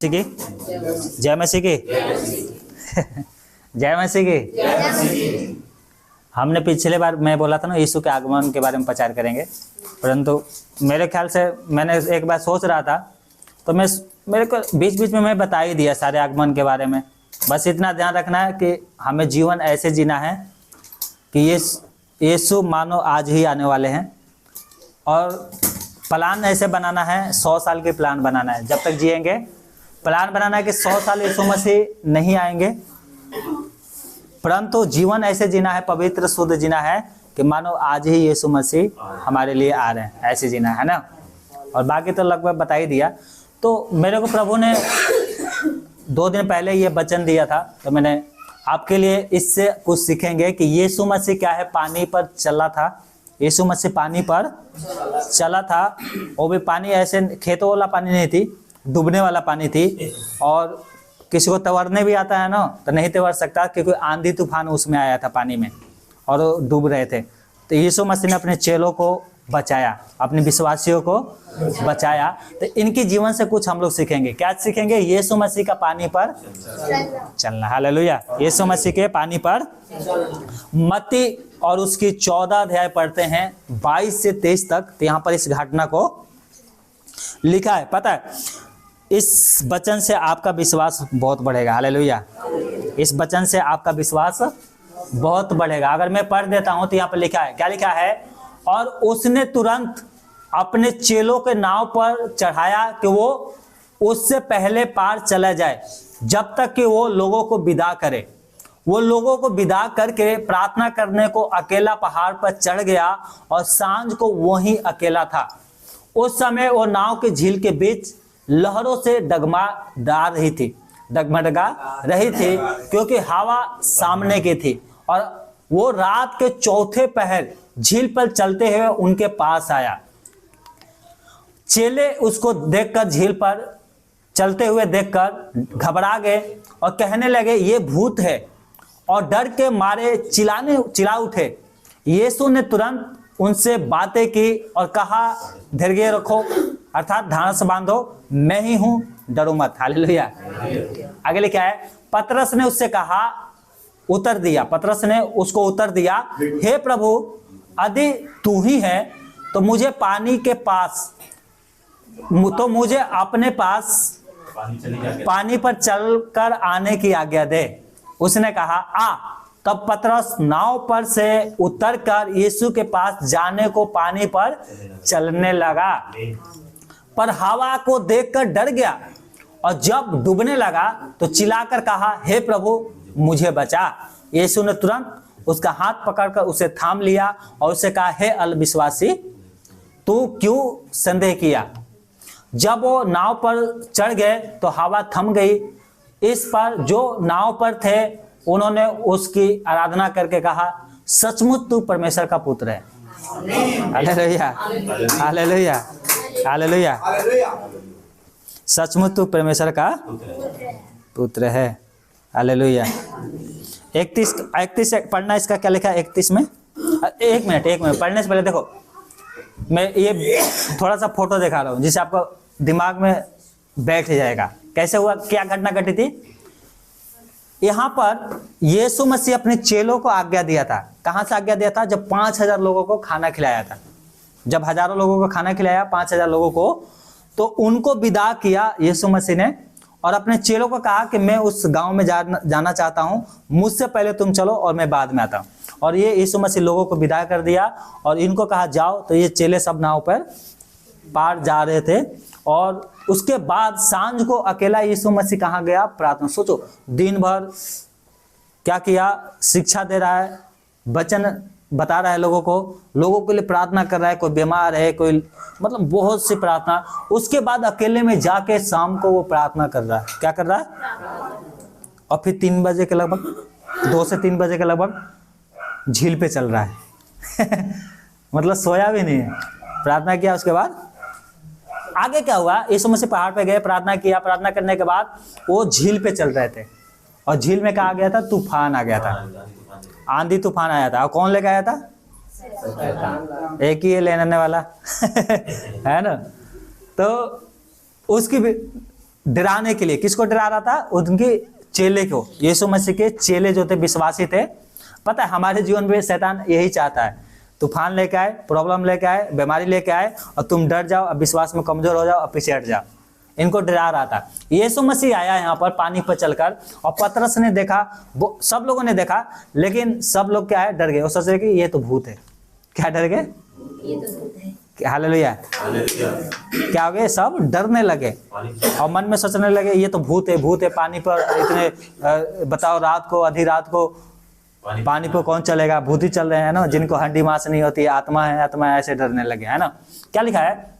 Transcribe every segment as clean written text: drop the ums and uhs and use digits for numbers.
की जय मसीह की जय मसीह की। हमने पिछले बार मैं बोला था ना यीशु के आगमन के बारे में प्रचार करेंगे, परंतु मेरे ख्याल से मैंने एक बार सोच रहा था तो मेरे को बीच बीच में मैं बता ही दिया सारे आगमन के बारे में। बस इतना ध्यान रखना है कि हमें जीवन ऐसे जीना है कि यीशु मानो आज ही आने वाले हैं, और प्लान ऐसे बनाना है, 100 साल के प्लान बनाना है। जब तक जिएंगे प्लान बनाना है कि 100 साल यीशु मसीह नहीं आएंगे, परंतु जीवन ऐसे जीना है, पवित्र शुद्ध जीना है कि मानो आज ही यीशु मसीह हमारे लिए आ रहे हैं, ऐसे जीना है ना। और बाकी तो लगभग बता ही दिया। तो मेरे को प्रभु ने 2 दिन पहले ये वचन दिया था, तो मैंने आपके लिए इससे कुछ सीखेंगे कि यीशु मसीह क्या है, पानी पर चला था। यीशु मसीह पानी पर चला था, वो भी पानी ऐसे खेतों वाला पानी नहीं थी, डूबने वाला पानी थी। और किसी को तैरने भी आता है ना, तो नहीं तैर सकता क्योंकि आंधी तूफान उसमें आया था पानी में और डूब रहे थे। तो यीशु मसीह ने अपने चेलों को बचाया, अपने विश्वासियों को बचाया। तो इनके जीवन से कुछ हम लोग सीखेंगे। क्या सीखेंगे? यीशु मसीह का पानी पर चलना। हालेलुया। यीशु मसीह के पानी पर। मत्ती और उसकी 14 अध्याय पढ़ते हैं 22 से 23 तक। तो यहाँ पर इस घटना को लिखा है। पता है, इस वचन से आपका विश्वास बहुत बढ़ेगा। हालेलुया। इस वचन से आपका विश्वास बहुत बढ़ेगा। अगर मैं पढ़ देता हूं तो यहाँ पर लिखा है, क्या लिखा है? और उसने तुरंत अपने चेलों के नाव पर चढ़ाया कि वो उससे पहले पार चला जाए, जब तक कि वो लोगों को विदा करे। वो लोगों को विदा करके प्रार्थना करने को अकेला पहाड़ पर चढ़ गया, और सांझ को वहीं अकेला था। उस समय वो नाव के झील के बीच लहरों से डगमगा रही थी, क्योंकि हवा सामने की थी। और वो रात के चौथे पहर झील पर चलते हुए उनके पास आया। चेले उसको देखकर, झील पर चलते हुए देखकर घबरा गए और कहने लगे, ये भूत है, और डर के मारे चिल्ला उठे। यीशु ने तुरंत उनसे बातें की और कहा, धैर्य रखो, अर्थात धाड़स बांधो, मैं ही हूं, डरो मत। हालेलुया। अगले क्या है? पतरस ने उससे कहा, उत्तर दिया, पतरस ने उसको उत्तर दिया, हे प्रभु, यदि तू ही है तो मुझे अपने पास पानी पर चलकर आने की आज्ञा दे। उसने कहा, आ। तब पतरस नाव पर से उतरकर यीशु के पास जाने को पानी पर चलने लगा, पर हवा को देखकर डर गया, और जब डूबने लगा तो चिल्लाकर कहा, हे प्रभु, मुझे बचा। यीशु ने तुरंत उसका हाथ पकड़कर उसे थाम लिया और उसे कहा, हे अविश्वासी, तू क्यों संदेह किया? जब वो नाव पर चढ़ गए तो हवा थम गई। इस पर जो नाव पर थे उन्होंने उसकी आराधना करके कहा, सचमुच तू परमेश्वर का पुत्र है। Hallelujah, hallelujah, hallelujah. सचमुच तू परमेश्वर का पुत्र है। हालेलुया। 31 पढ़ना, इसका क्या लिखा है 31 में? एक मिनट पढ़ने से पहले देखो, मैं ये थोड़ा सा फोटो दिखा रहा हूँ जिससे आपको दिमाग में बैठ जाएगा कैसे हुआ, क्या घटना घटी थी। यहाँ पर यीशु मसीह अपने चेलों को आज्ञा दिया था। कहाँ से आज्ञा दिया था? जब 5000 लोगों को खाना खिलाया था। जब हजारों लोगों को खाना खिलाया, 5000 लोगों को, तो उनको विदा किया यीशु मसीह ने, और अपने चेलों को कहा कि मैं उस गांव में जाना चाहता हूं, मुझसे पहले तुम चलो और मैं बाद में आता हूं। और ये यीशु मसीह लोगों को विदा कर दिया और इनको कहा जाओ। तो ये चेले सब नाव पर पार जा रहे थे, और उसके बाद सांझ को अकेला यीशु मसीह कहाँ गया? प्रार्थना। सोचो, दिन भर क्या किया? शिक्षा दे रहा है, वचन बता रहा है लोगों के लिए प्रार्थना कर रहा है। कोई बीमार है, कोई मतलब बहुत सी प्रार्थना। उसके बाद अकेले में जाके शाम को वो प्रार्थना कर रहा है। क्या कर रहा है? और फिर 3 बजे के लगभग, 2 से 3 बजे के लगभग झील पे चल रहा है मतलब सोया भी नहीं है, प्रार्थना किया। उसके बाद आगे क्या हुआ? यीशु मसीह पहाड़ पे गए, प्रार्थना किया। प्रार्थना करने के बाद वो झील पे चल रहे थे, और झील में क्या आ गया था? तूफान आ गया था, आंधी तूफान आया था। और कौन लेके आया था? एक ही है लेने वाला है ना। तो उसकी डराने के लिए, किसको डरा रहा था? उनके चेले को, यीशु मसीह के चेले जो थे, विश्वासी थे। पता है हमारे जीवन में शैतान यही चाहता है, तूफान लेके आए, प्रॉब्लम लेके आए, बीमारी लेके आए और तुम डर जाओ, अब विश्वास में कमजोर हो जाओ और पीछे हट जाओ। इनको डरा रहा था। यीशु मसीह आया यहाँ पर पानी पर चलकर, और पतरस ने देखा, सब लोगों ने देखा, लेकिन सब लोग क्या है? डर गए। वो सोच रहे कि ये तो भूत है। क्या डर गए? ये तो भूत है। हालेलुया। क्या हो गए? सब डरने लगे और मन में सोचने लगे ये तो भूत है, भूत है, पानी पर इतने बताओ, रात को, आधी रात को पानी पर कौन चलेगा? भूत ही चल रहे हैं ना, जिनको हड्डी मांस नहीं होती, आत्मा है, आत्मा है, ऐसे डरने लगे, है ना। क्या लिखा है?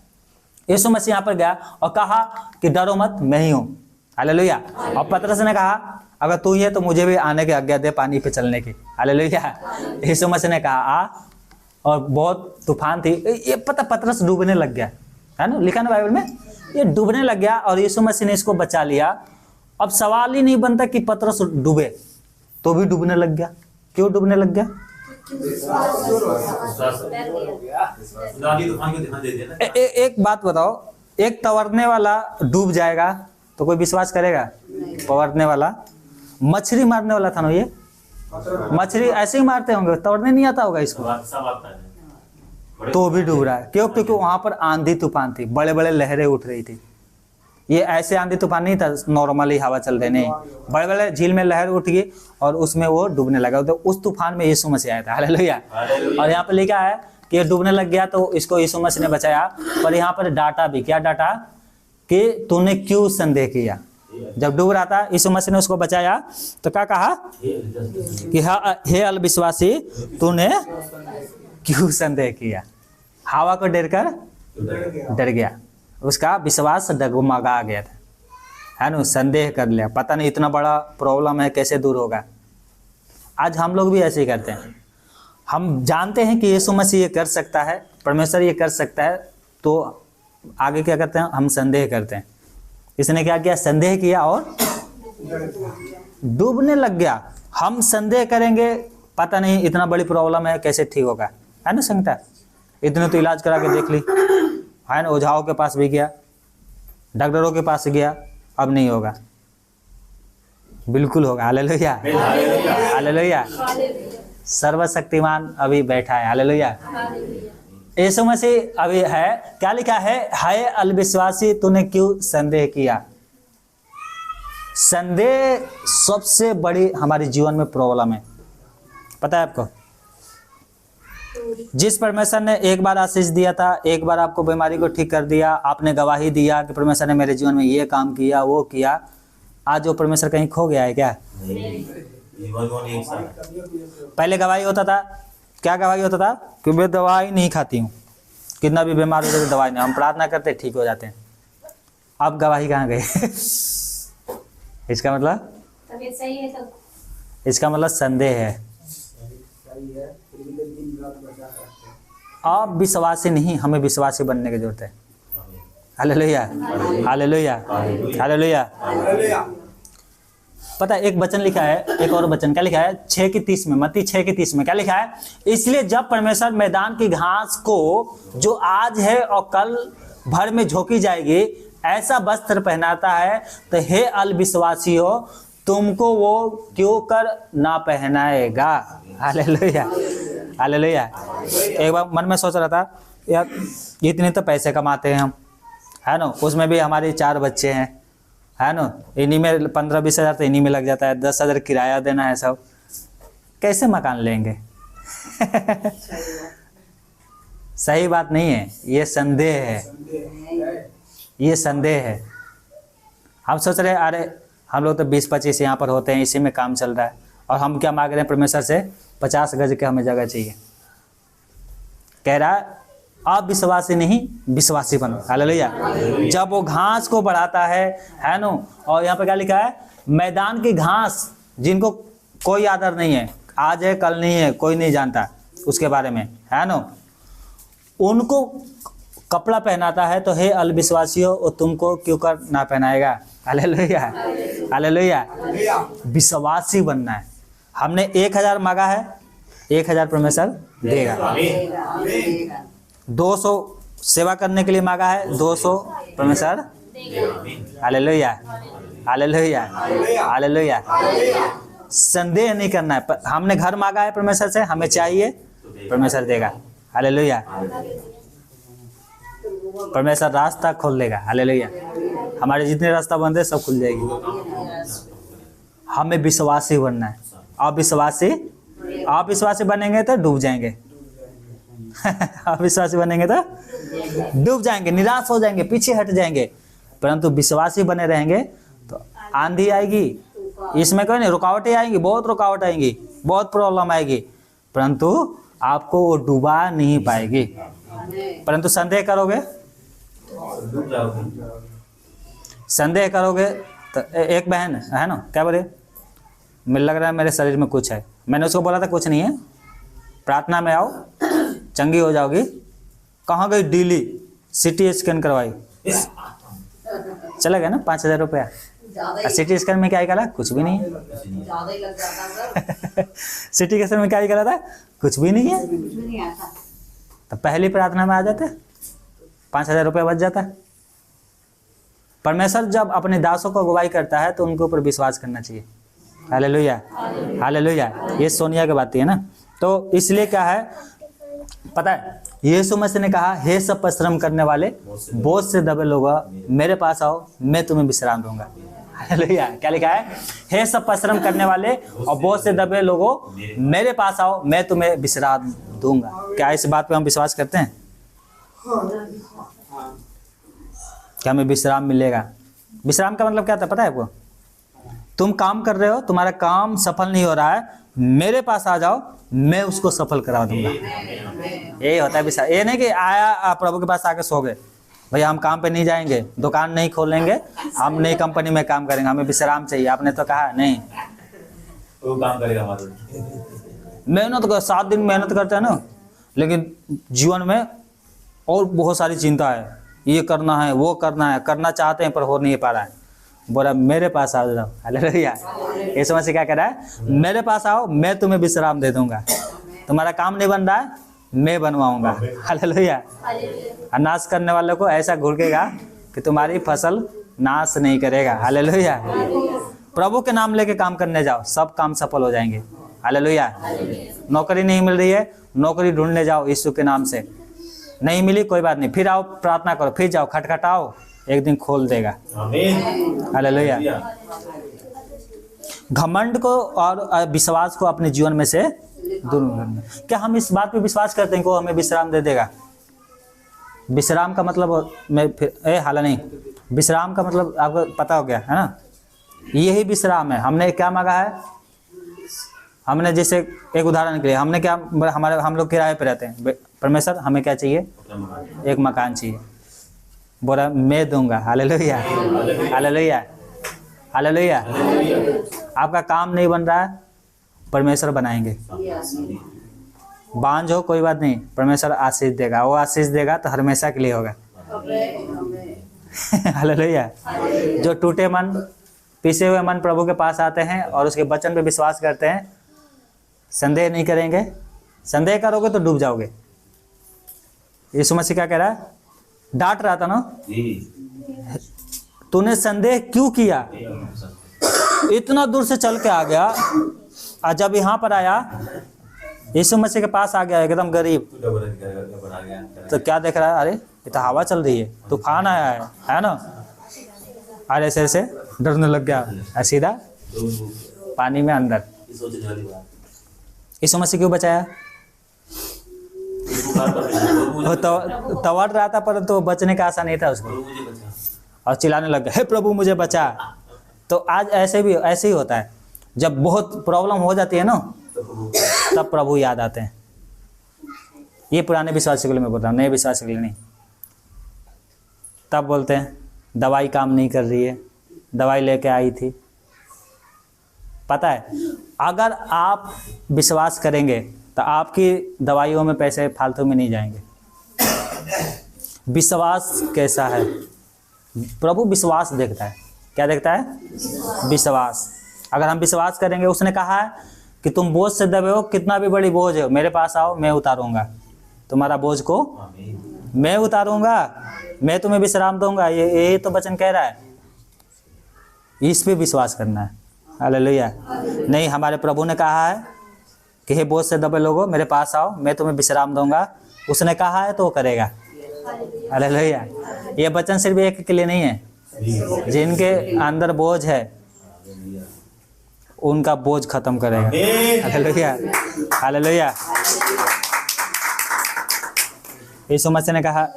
यीशु मसीह यहाँ पर गया और कहा कि डरो मत, मैं ही हूँ। हालेलुया। और पतरस ने कहा अगर तू ही है तो मुझे भी आने की आज्ञा दे पानी पे चलने की। हालेलुया। यीशु मसीह ने कहा आ, और बहुत तूफान थी। ये पता, पतरस डूबने लग गया, है ना, लिखा ना बाइबल में, ये डूबने लग गया और यीशु मसीह ने इसको बचा लिया। अब सवाल ही नहीं बनता कि पतरस डूबे, तो भी डूबने लग गया। क्यों डूबने लग गया? एक बात बताओ, एक तवरने वाला डूब जाएगा तो कोई विश्वास करेगा? तवरने वाला, मछली मारने वाला था ना, ये मछली ऐसे ही मारते होंगे, तवरने नहीं आता होगा इसको, तो भी डूब रहा है। क्यों? क्योंकि वहां पर आंधी तूफान थी, बड़े बड़े लहरें उठ रही थी। ये ऐसे आंधी तूफान नहीं था, नॉर्मली हवा चल रही, नहीं, बड़े बड़े झील में लहर उठ गई और उसमें वो डूबने लगा। तो उस तूफान में यीशु मसीह आया था। हालेलुया। और यहाँ पर लिखा है कि ये डूबने लग गया तो इसको यीशु मसीह ने बचाया। पर यहाँ पर डांटा भी, क्या डांटा? कि तूने क्यों संदेह किया? जब डूब रहा था यीशु मसीह ने उसको बचाया तो क्या कहा कि हे अल्पविश्वासी, तूने क्यों संदेह किया? हवा को डर गया, उसका विश्वास डगमगा गया था, है ना, संदेह कर लिया, पता नहीं इतना बड़ा प्रॉब्लम है कैसे दूर होगा। आज हम लोग भी ऐसे ही करते हैं। हम जानते हैं कि यीशु मसीह ये कर सकता है, परमेश्वर ये कर सकता है, तो आगे क्या करते हैं? हम संदेह करते हैं। इसने क्या किया? संदेह किया और डूबने लग गया। हम संदेह करेंगे, पता नहीं इतना बड़ी प्रॉब्लम है कैसे ठीक होगा, है ना संगता, इतने तो इलाज करा के देख ली, है ना, ओझाओं के पास भी गया, डॉक्टरों के पास गया, अब नहीं होगा, बिल्कुल होगा। Hallelujah, hallelujah. सर्वशक्तिमान अभी बैठा है। हालेलुया। यीशु मसीह अभी है। क्या लिखा है? हाय अल्पविश्वासी, तूने क्यों संदेह किया? संदेह सबसे बड़ी हमारे जीवन में प्रॉब्लम है। पता है आपको? जिस परमेश्वर ने एक बार आशीष दिया था, एक बार आपको बीमारी को ठीक कर दिया, आपने गवाही दिया कि परमेश्वर ने मेरे जीवन में ये काम किया, वो किया, आज वो परमेश्वर कहीं खो गया है क्या? पहले गवाही होता था, क्या गवाही होता था? कि मैं दवाई नहीं खाती हूँ, कितना भी बीमार हो जाए तो दवाई नहीं, हम प्रार्थना करते ठीक हो जाते हैं। अब गवाही कहाँ गई? इसका मतलब तबीयत सही है तो, इसका मतलब संदेह है। आप विश्वासी नहीं, हमें विश्वासी बनने की जरूरत है। Hallelujah, hallelujah, hallelujah. पता है एक वचन लिखा है, एक और वचन क्या लिखा है? 6:30 में, मत्ती 6:30 में क्या लिखा है? इसलिए जब परमेश्वर मैदान की घास को जो आज है और कल भर में झोंकी जाएगी ऐसा वस्त्र पहनाता है, तो हे अल्पविश्वासियों, तुमको वो क्यों कर ना पहनाएगा? Hallelujah, hallelujah. एक बार मन में सोच रहा था यार, इतने तो पैसे कमाते हैं हम, है ना, उसमें भी हमारे 4 बच्चे हैं, है ना, इन्हीं में 15-20 हज़ार तो इन्हीं में लग जाता है, 10,000 किराया देना है, सब कैसे मकान लेंगे? सही बात नहीं है, ये संदेह है, ये संदेह है। हम सोच रहे हैं अरे हम लोग तो 20-25 यहाँ पर होते हैं, इसी में काम चल रहा है, और हम क्या मांग रहे हैं परमेश्वर से? 50 गज के हमें जगह चाहिए। कह रहा है आप विश्वासी नहीं, विश्वासी बनो। हालेलुया। जब वो घास को बढ़ाता है नो, और यहाँ पे क्या लिखा है? मैदान की घास, जिनको कोई आदर नहीं है, आज है कल नहीं है, कोई नहीं जानता उसके बारे में, है नो, उनको कपड़ा पहनाता है। तो हे अल्पविश्वासियों, वो तुमको क्यों कर ना पहनाएगा? Hallelujah, hallelujah. विश्वासी बनना है। हमने 1,000 मांगा है, 1,000 परमेश्वर देगा। 200 सेवा करने के लिए मांगा है, 200 परमेश्वर हालेलुया, हालेलुया, हालेलुया। संदेह नहीं करना है। हमने घर मांगा है परमेश्वर से, हमें चाहिए, परमेश्वर देगा। हालेलुया। परमेश्वर रास्ता खोल देगा। हालेलुया। हमारे जितने रास्ता बंद है सब खुल जाएगी। हमें विश्वासी बनना है। अविश्वासी बनेंगे तो डूब जाएंगे। अविश्वासी बनेंगे तो डूब जाएंगे, निराश हो जाएंगे, पीछे हट जाएंगे। परंतु विश्वासी बने रहेंगे तो आंधी आएगी, इसमें कोई नहीं, रुकावटें आएंगी, बहुत रुकावट आएंगी, बहुत प्रॉब्लम आएगी, परंतु आपको वो डुबा नहीं पाएगी। परंतु संदेह करोगे तो एक बहन है ना, क्या बोले, मुझे लग रहा है मेरे शरीर में कुछ है। मैंने उसको बोला था कुछ नहीं है, प्रार्थना में आओ, चंगी हो जाओगी। कहाँ गई? दिल्ली, सिटी स्कैन करवाई, चला गया ना 5,000 रुपया। सिटी स्कैन में क्या निकाला? कुछ भी नहीं है। सिटी स्कैन में क्या निकाला था? कुछ भी नहीं है। तो पहली प्रार्थना में आ जाते, 5,000 रुपया बच जाता। परमेश्वर जब अपने दासों को अगुवाई करता है तो उनके ऊपर विश्वास करना चाहिए। Hallelujah, hallelujah. ये सोनिया की बात है ना। तो इसलिए क्या है पता है, यीशु मसीह ने कहा, हे सब परिश्रम करने वाले, बोझ से दबे लोग मेरे पास आओ, मैं तुम्हें विश्राम दूंगा। हालेलुया। क्या लिखा है? हे सब परिश्रम करने वाले और बोझ से दबे लोगों मेरे पास आओ, मैं तुम्हें विश्राम दूंगा। क्या इस बात पे हम विश्वास करते हैं? क्या हमें विश्राम मिलेगा? विश्राम का मतलब क्या था पता है आपको? तुम काम कर रहे हो, तुम्हारा काम सफल नहीं हो रहा है, मेरे पास आ जाओ, मैं उसको सफल करा दूंगा। यही होता है विश्राम। ये नहीं कि आया प्रभु के पास आके सो गए, भैया हम काम पे नहीं जाएंगे, दुकान नहीं खोलेंगे, हम नई कंपनी में काम करेंगे, हमें विश्राम चाहिए। आपने तो कहा नहीं, वो काम करेगा हमारा। मेहनत कर, 7 दिन मेहनत करते हैं ना, लेकिन जीवन में और बहुत सारी चिंता है, ये करना है, वो करना है, करना चाहते हैं पर हो नहीं पा रहा है। बोला मेरे पास आ जाओ। हालेलुया। यीशु मसीह क्या कह रहा है? मेरे पास आओ, मैं तुम्हें विश्राम दे दूंगा। तुम्हारा काम नहीं बन रहा है, मैं बनवाऊंगा। हालेलुया। नाश करने वालों को ऐसा घुड़केगा कि तुम्हारी फसल नाश नहीं करेगा। हालेलुया। प्रभु के नाम लेके काम करने जाओ, सब काम सफल हो जाएंगे। हालेलुया। नौकरी नहीं मिल रही है, नौकरी ढूंढने जाओ यीशु के नाम से। नहीं मिली कोई बात नहीं, फिर आओ प्रार्थना करो, फिर जाओ खटखटाओ, एक दिन खोल देगा। हालेलुया। घमंड को और विश्वास को अपने जीवन में से दूर करना। क्या हम इस बात पे विश्वास करते हैं कि वो हमें विश्राम दे देगा? विश्राम का मतलब मैं फिर हाला नहीं, विश्राम का मतलब आपको पता हो गया है ना, यही विश्राम है। हमने क्या मांगा है? हमने जैसे एक उदाहरण के लिए हमने क्या, हम लोग किराए पे रहते हैं, परमेश्वर हमें क्या चाहिए? एक मकान चाहिए। बोला मैं दूंगा। Hallelujah, hallelujah, hallelujah. आपका काम नहीं बन रहा है, परमेश्वर बनाएंगे। बांझ हो कोई बात नहीं, परमेश्वर आशीष देगा। वो आशीष देगा तो हमेशा के लिए होगा। हालेलुया। जो टूटे मन, पिसे हुए मन प्रभु के पास आते हैं और उसके वचन पे विश्वास करते हैं, संदेह नहीं करेंगे। संदेह करोगे तो डूब जाओगे। यीशु मसीह क्या कह रहा है? डांट रहा था ना, तूने संदेह क्यों किया? इतना दूर से चल के आ गया और जब यहाँ पर आया, यीशु मसीह के पास आ गया एकदम गरीब, तो क्या देख रहा है? अरे ये तो हवा चल रही है, तूफान आया है ना? अरे ऐसे ऐसे डरने लग गया, सीधा पानी में अंदर। यीशु मसीह क्यों बचाया? वो तवाड़ रहा था परंतु तो बचने का आशा नहीं था उसको, और चिल्लाने लग गया, हे प्रभु मुझे बचा। तो आज ऐसे ही होता है, जब बहुत प्रॉब्लम हो जाती है ना, तब प्रभु याद आते हैं। ये पुराने विश्वासी के लिए मैं बोल रहा हूँ, नए विश्वासी के लिए नहीं। तब बोलते हैं दवाई काम नहीं कर रही है, दवाई लेके आई थी। पता है, अगर आप विश्वास करेंगे तो आपकी दवाइयों में पैसे फालतू में नहीं जाएंगे। विश्वास कैसा है? प्रभु विश्वास देखता है। क्या देखता है? विश्वास। अगर हम विश्वास करेंगे, उसने कहा है कि तुम बोझ से दबे हो, कितना भी बड़ी बोझ है, मेरे पास आओ, मैं उतारूंगा तुम्हारा बोझ को, मैं उतारूंगा। मैं तुम्हें विश्राम दूंगा, ये तो वचन कह रहा है, इस पे विश्वास करना है। हालेलुया। नहीं, हमारे प्रभु ने कहा है कि हे बोझ से दबे लोगों मेरे पास आओ, मैं तुम्हें विश्राम दूंगा। उसने कहा है तो वो करेगा। हालेलुया। ये वचन सिर्फ एक के लिए नहीं है, जिनके अंदर बोझ है उनका बोझ खत्म करेगा। Hallelujah, hallelujah. यीशु मसीह ने कहा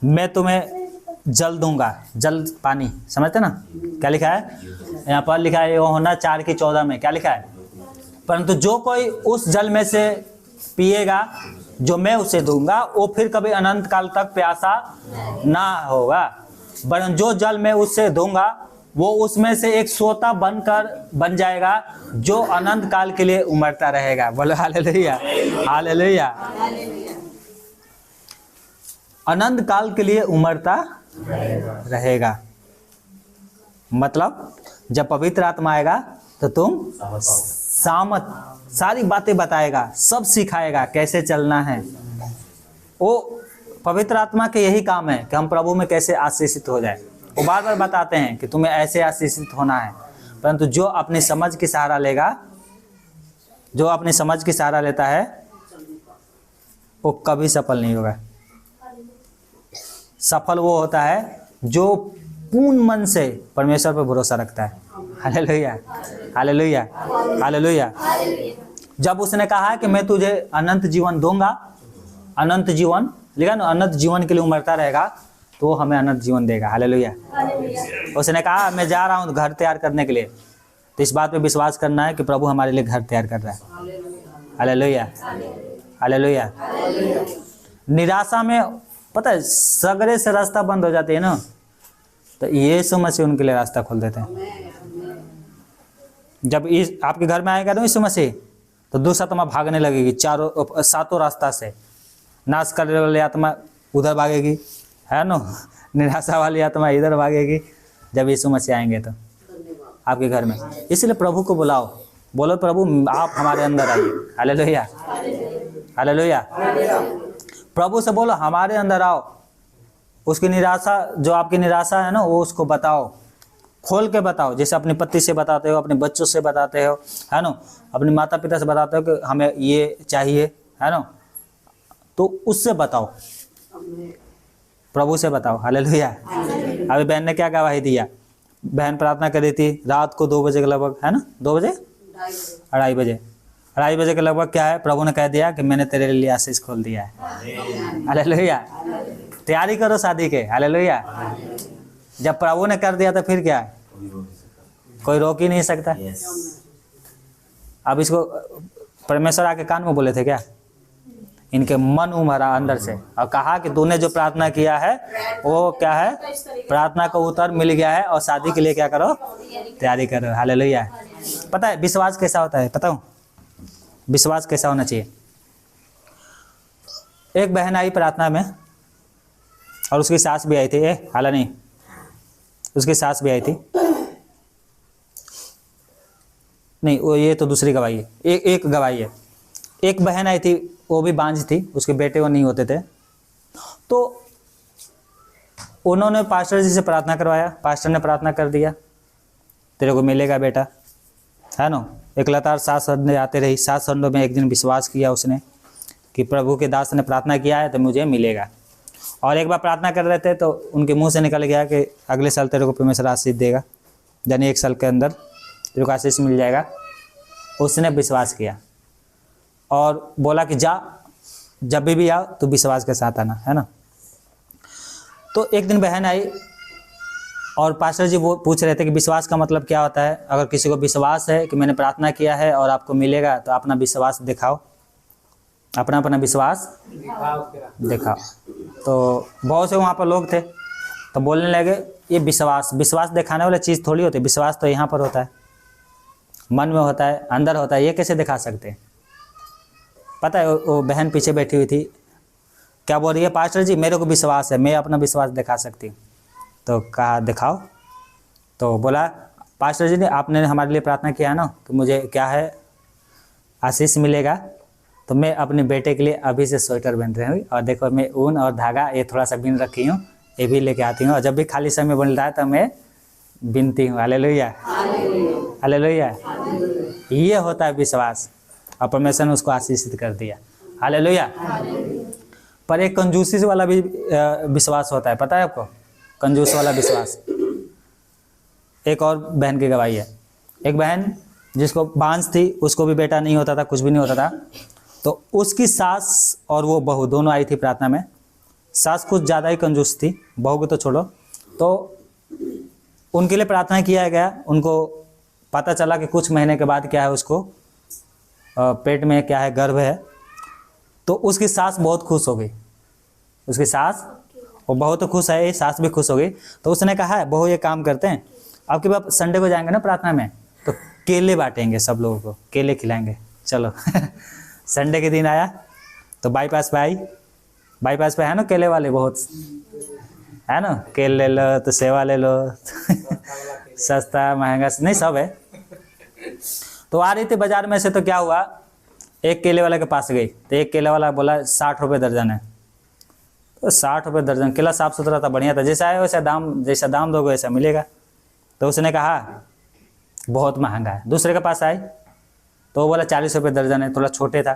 मैं तुम्हें जल दूंगा, जल पानी, समझते ना क्या लिखा है यहाँ पर? लिखा है यूहन्ना 4:14 में, क्या लिखा है? परंतु जो कोई उस जल में से पिएगा जो मैं उसे दूंगा, वो फिर कभी अनंत काल तक प्यासा ना होगा, वरन जो जल मैं उससे दूंगा वो उसमें से एक सोता बन जाएगा जो अनंत काल के लिए उमड़ता रहेगा। बोलो हालेलुया, हालेलुया। अनंत काल के लिए उमड़ता रहेगा, मतलब जब पवित्र आत्मा आएगा तो तुम सारी बातें बताएगा, सब सिखाएगा कैसे चलना है। वो पवित्र आत्मा के यही काम है कि हम प्रभु में कैसे आशीषित हो जाए। वो बार बार बताते हैं कि तुम्हें ऐसे आशीषित होना है, परंतु जो अपनी समझ की सहारा लेगा, जो अपनी समझ की सहारा लेता है वो कभी सफल नहीं होगा। सफल वो होता है जो पूर्ण मन से परमेश्वर पर भरोसा रखता है। Hallelujah, hallelujah, hallelujah. जब उसने कहा कि मैं तुझे अनंत जीवन दूंगा, अनंत जीवन लिखा ना, अनंत जीवन के लिए उमड़ता रहेगा, तो वो हमें अनंत जीवन देगा। हालेलुया। उसने कहा मैं जा रहा हूँ घर तैयार करने के लिए, तो इस बात पे विश्वास करना है कि प्रभु हमारे लिए घर तैयार कर रहा है। Hallelujah, hallelujah. निराशा में पता है सगरे से रास्ता बंद हो जाते हैं ना, तो यीशु मसीह उनके लिए रास्ता खोल देते हैं। जब इस आपके घर में आएगा ना यीशु मसीह, तो दूसरा आत्मा भागने लगेगी, सातों रास्ता से। नाश करने वाली आत्मा उधर भागेगी, है ना, निराशा वाली आत्मा इधर भागेगी। जब यीशु मसीह आएंगे तो आपके घर में, इसलिए प्रभु को बुलाओ, बोलो प्रभु आप हमारे अंदर आइए। Hallelujah, hallelujah. प्रभु से बोलो हमारे अंदर आओ। उसकी निराशा, जो आपकी निराशा है ना, वो उसको बताओ, खोल के बताओ। जैसे अपनी पत्नी से बताते हो, अपने बच्चों से बताते हो, है ना, अपने माता पिता से बताते हो कि हमें ये चाहिए, है ना, तो उससे बताओ, प्रभु से बताओ। हालेलुया। अभी बहन ने क्या गवाही दिया? बहन प्रार्थना कर रही थी रात को 2 बजे के लगभग, है ना, 2 बजे, 2:30 बजे के लगभग, क्या है, प्रभु ने कह दिया कि मैंने तेरे लिए आशीष खोल दिया है। हालेलुया। तैयारी करो शादी के। हालेलुया। जब प्रभु ने कर दिया तो फिर क्या है, कोई रोक ही नहीं सकता। अब इसको परमेश्वर आके कान में बोले थे क्या? इनके मन उमड़ा अंदर से और कहा कि तूने जो प्रार्थना किया है वो क्या है, प्रार्थना का उत्तर मिल गया है, और शादी के लिए क्या करो, तैयारी करो। हालेलुया। पता है विश्वास कैसा होता है? बताऊं विश्वास कैसा होना चाहिए? एक बहन आई प्रार्थना में और उसकी सास भी आई थी। हाला नहीं, उसकी सास भी आई थी। नहीं, वो ये तो दूसरी गवाही है। एक गवाही है। एक बहन आई थी, वो भी बांझ थी, उसके बेटे वो नहीं होते थे, तो उन्होंने पास्टर जी से प्रार्थना करवाया। पास्टर ने प्रार्थना कर दिया तेरे को मिलेगा बेटा, है ना। एक लगातार 7 संडे आते रही। 7 संडों में एक दिन विश्वास किया उसने कि प्रभु के दास ने प्रार्थना किया है तो मुझे मिलेगा। और एक बार प्रार्थना कर रहे थे तो उनके मुंह से निकल गया कि अगले साल तेरे को परमेश्वर आशीष देगा, यानी 1 साल के अंदर तेरे को आशीष मिल जाएगा। उसने विश्वास किया और बोला कि जा, जब भी आओ तो विश्वास के साथ आना, है ना। तो एक दिन बहन आई और पास्टर जी वो पूछ रहे थे कि विश्वास का मतलब क्या होता है। अगर किसी को विश्वास है कि मैंने प्रार्थना किया है और आपको मिलेगा, तो अपना विश्वास दिखाओ, अपना विश्वास दिखाओ। तो बहुत से वहाँ पर लोग थे, तो बोलने लगे ये विश्वास दिखाने वाली चीज़ थोड़ी होती है। विश्वास तो यहाँ पर होता है, मन में होता है, अंदर होता है, ये कैसे दिखा सकते हैं? पता है वो बहन पीछे बैठी हुई थी, क्या बोल रही है, पास्टर जी मेरे को विश्वास है, मैं अपना विश्वास दिखा सकती हूँ। तो कहा दिखाओ। तो बोला पास्टर जी ने आपने हमारे लिए प्रार्थना किया ना कि मुझे क्या है आशीष मिलेगा, तो मैं अपने बेटे के लिए अभी से स्वेटर बन रही हूँ, और देखो मैं ऊन और धागा ये थोड़ा सा बीन रखी हूँ, ये भी लेके आती हूँ, और जब भी खाली समय मिल रहा है तो मैं बिनती हूँ। Hallelujah, hallelujah. ये होता है विश्वास, और परमेश्वर ने उसको आशीषित कर दिया। हालेलुया। पर एक कंजूसी वाला भी विश्वास होता है, पता है आपको? कंजूस वाला विश्वास। एक और बहन की गवाही है। एक बहन जिसको बांझ थी, उसको भी बेटा नहीं होता था, कुछ भी नहीं होता था, तो उसकी सास और वो बहू दोनों आई थी प्रार्थना में। सास कुछ ज़्यादा ही कंजूस थी, बहू को तो छोड़ो। तो उनके लिए प्रार्थना किया गया। उनको पता चला कि कुछ महीने के बाद क्या है, उसको पेट में क्या है, गर्भ है। तो उसकी सास बहुत खुश हो गई, उसकी सास, और बहू तो खुश है, सास भी खुश हो गई। तो उसने कहा है, बहू ये काम करते हैं, अब के बाद संडे को जाएंगे ना प्रार्थना में, तो केले बांटेंगे, सब लोगों को केले खिलाएंगे, चलो। संडे के दिन आया तो बाईपास पे आई। बाईपास पे है ना केले वाले बहुत, है ना, केले ले लो तो सेवा ले लो। सस्ता महंगा नहीं, सब है। तो आ रही थी बाजार में से, तो क्या हुआ, एक केले वाले के पास गई, तो एक केले वाला बोला 60 रुपये दर्जन है। तो 60 रुपये दर्जन, केला साफ सुथरा था, बढ़िया था, जैसा है वैसा दाम, जैसा दाम दोगे वैसा मिलेगा। तो उसने कहा बहुत महंगा है। दूसरे के पास आई तो वो बोला 40 रुपये दर्जन है, थोड़ा छोटे था।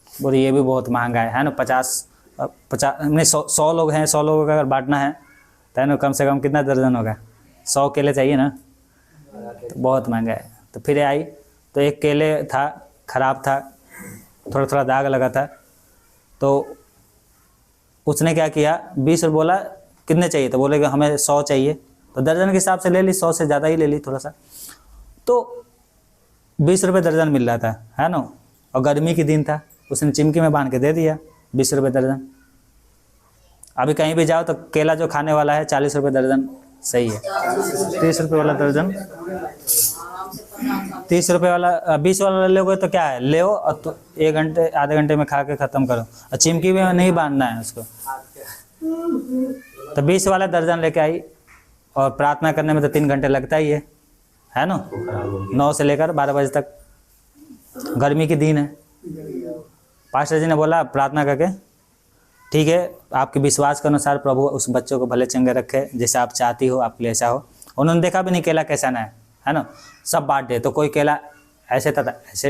बोले ये भी बहुत महंगा है ना, 50 नहीं 100 लोग हैं, 100 लोगों का अगर बांटना है तो ना कम से कम कितना दर्जन होगा, 100 केले चाहिए ना, तो बहुत महंगा है। तो फिर आई तो एक केले था, ख़राब था, थोड़ा थोड़ा दाग लगा था। तो उसने क्या किया, 20 रुपये बोला, कितने चाहिए, तो बोले कि हमें 100 चाहिए। तो दर्जन के हिसाब से ले ली, 100 से ज़्यादा ही ले ली थोड़ा सा। तो 20 रुपये दर्जन मिल रहा था, है ना, और गर्मी के दिन था, उसने चिमकी में बांध के दे दिया 20 रुपये दर्जन। अभी कहीं भी जाओ तो केला जो खाने वाला है 40 रुपये दर्जन सही है। 30 रुपये वाला दर्जन, 30 रुपये वाला 20 वाला लोगे तो क्या है, ले और तो 1 घंटे आधे घंटे में खा के ख़त्म करो, और चिमकी में नहीं बांधना है उसको। तो 20 वाला दर्जन लेके आई, और प्रार्थना करने में तो 3 घंटे लगता ही है ना, 9 से लेकर 12 बजे तक, गर्मी के दिन है। पास्टर जी ने बोला प्रार्थना करके, ठीक है, आपके विश्वास के अनुसार प्रभु उस बच्चों को भले चंगे रखे, जैसा आप चाहती हो आपके लिए ऐसा हो। उन्होंने देखा भी नहीं केला कैसा ना है ना, सब बांट दे। तो कोई केला ऐसे था, ऐसे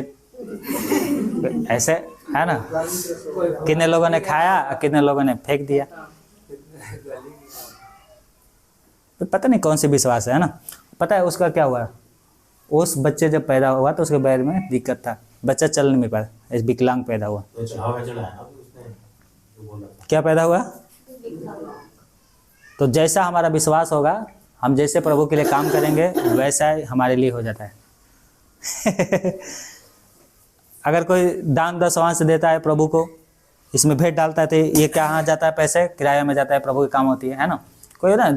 ऐसे, है ना, कितने लोगों ने खाया, कितने लोगों ने फेंक दिया। तो पता नहीं कौन सी विश्वास है ना। पता है उसका क्या हुआ, उस बच्चे जब पैदा हुआ तो उसके पैर में दिक्कत था, बच्चा चल नहीं पाया, विकलांग पैदा हुआ। क्या पैदा हुआ? तो जैसा हमारा विश्वास होगा, हम जैसे प्रभु के लिए काम करेंगे, वैसा ही हमारे लिए हो जाता है। अगर कोई दान दशवांश देता है प्रभु को, इसमें भेंट डालता है, तो ये कहाँ जाता है, पैसे किराया में जाता है, प्रभु की काम होती है ना। कोई ना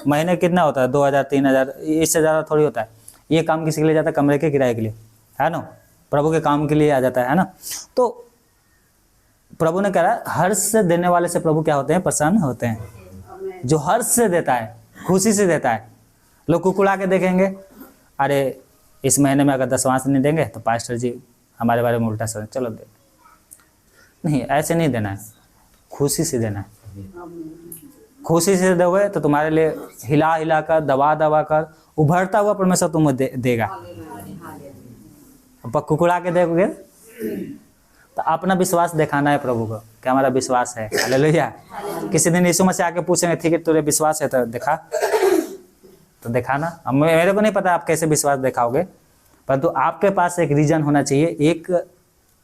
महीने कितना होता है, 2000 3000, इससे ज़्यादा थोड़ी होता है। ये काम किसी के लिए जाता है, कमरे के किराए के लिए, है ना, प्रभु के काम के लिए आ जाता है ना। तो प्रभु ने कहा हर्ष से देने वाले से प्रभु क्या होते हैं, प्रसन्न होते हैं। जो हर्ष से देता है, खुशी से देता है। लोग कुकुड़ा के देखेंगे, अरे इस महीने में अगर दशवांश नहीं देंगे तो पास्टर जी हमारे बारे में उल्टा सोच, चलो दे। नहीं, ऐसे नहीं देना है, खुशी से देना है। खुशी से दोगे तो तुम्हारे लिए हिला हिला कर, दबा दबा कर उभरता हुआ परमेश्वर तुम्हें देगा। कुकुड़ा के देखोगे तो अपना विश्वास दिखाना है प्रभु को कि हमारा विश्वास है। हालेलुया। किसी दिन यीशु मसीह आके पूछेंगे, ठीक है तुझे विश्वास है तो दिखा, तो दिखाना। अब मेरे को नहीं पता आप कैसे विश्वास दिखाओगे, परंतु आपके पास एक रीजन होना चाहिए, एक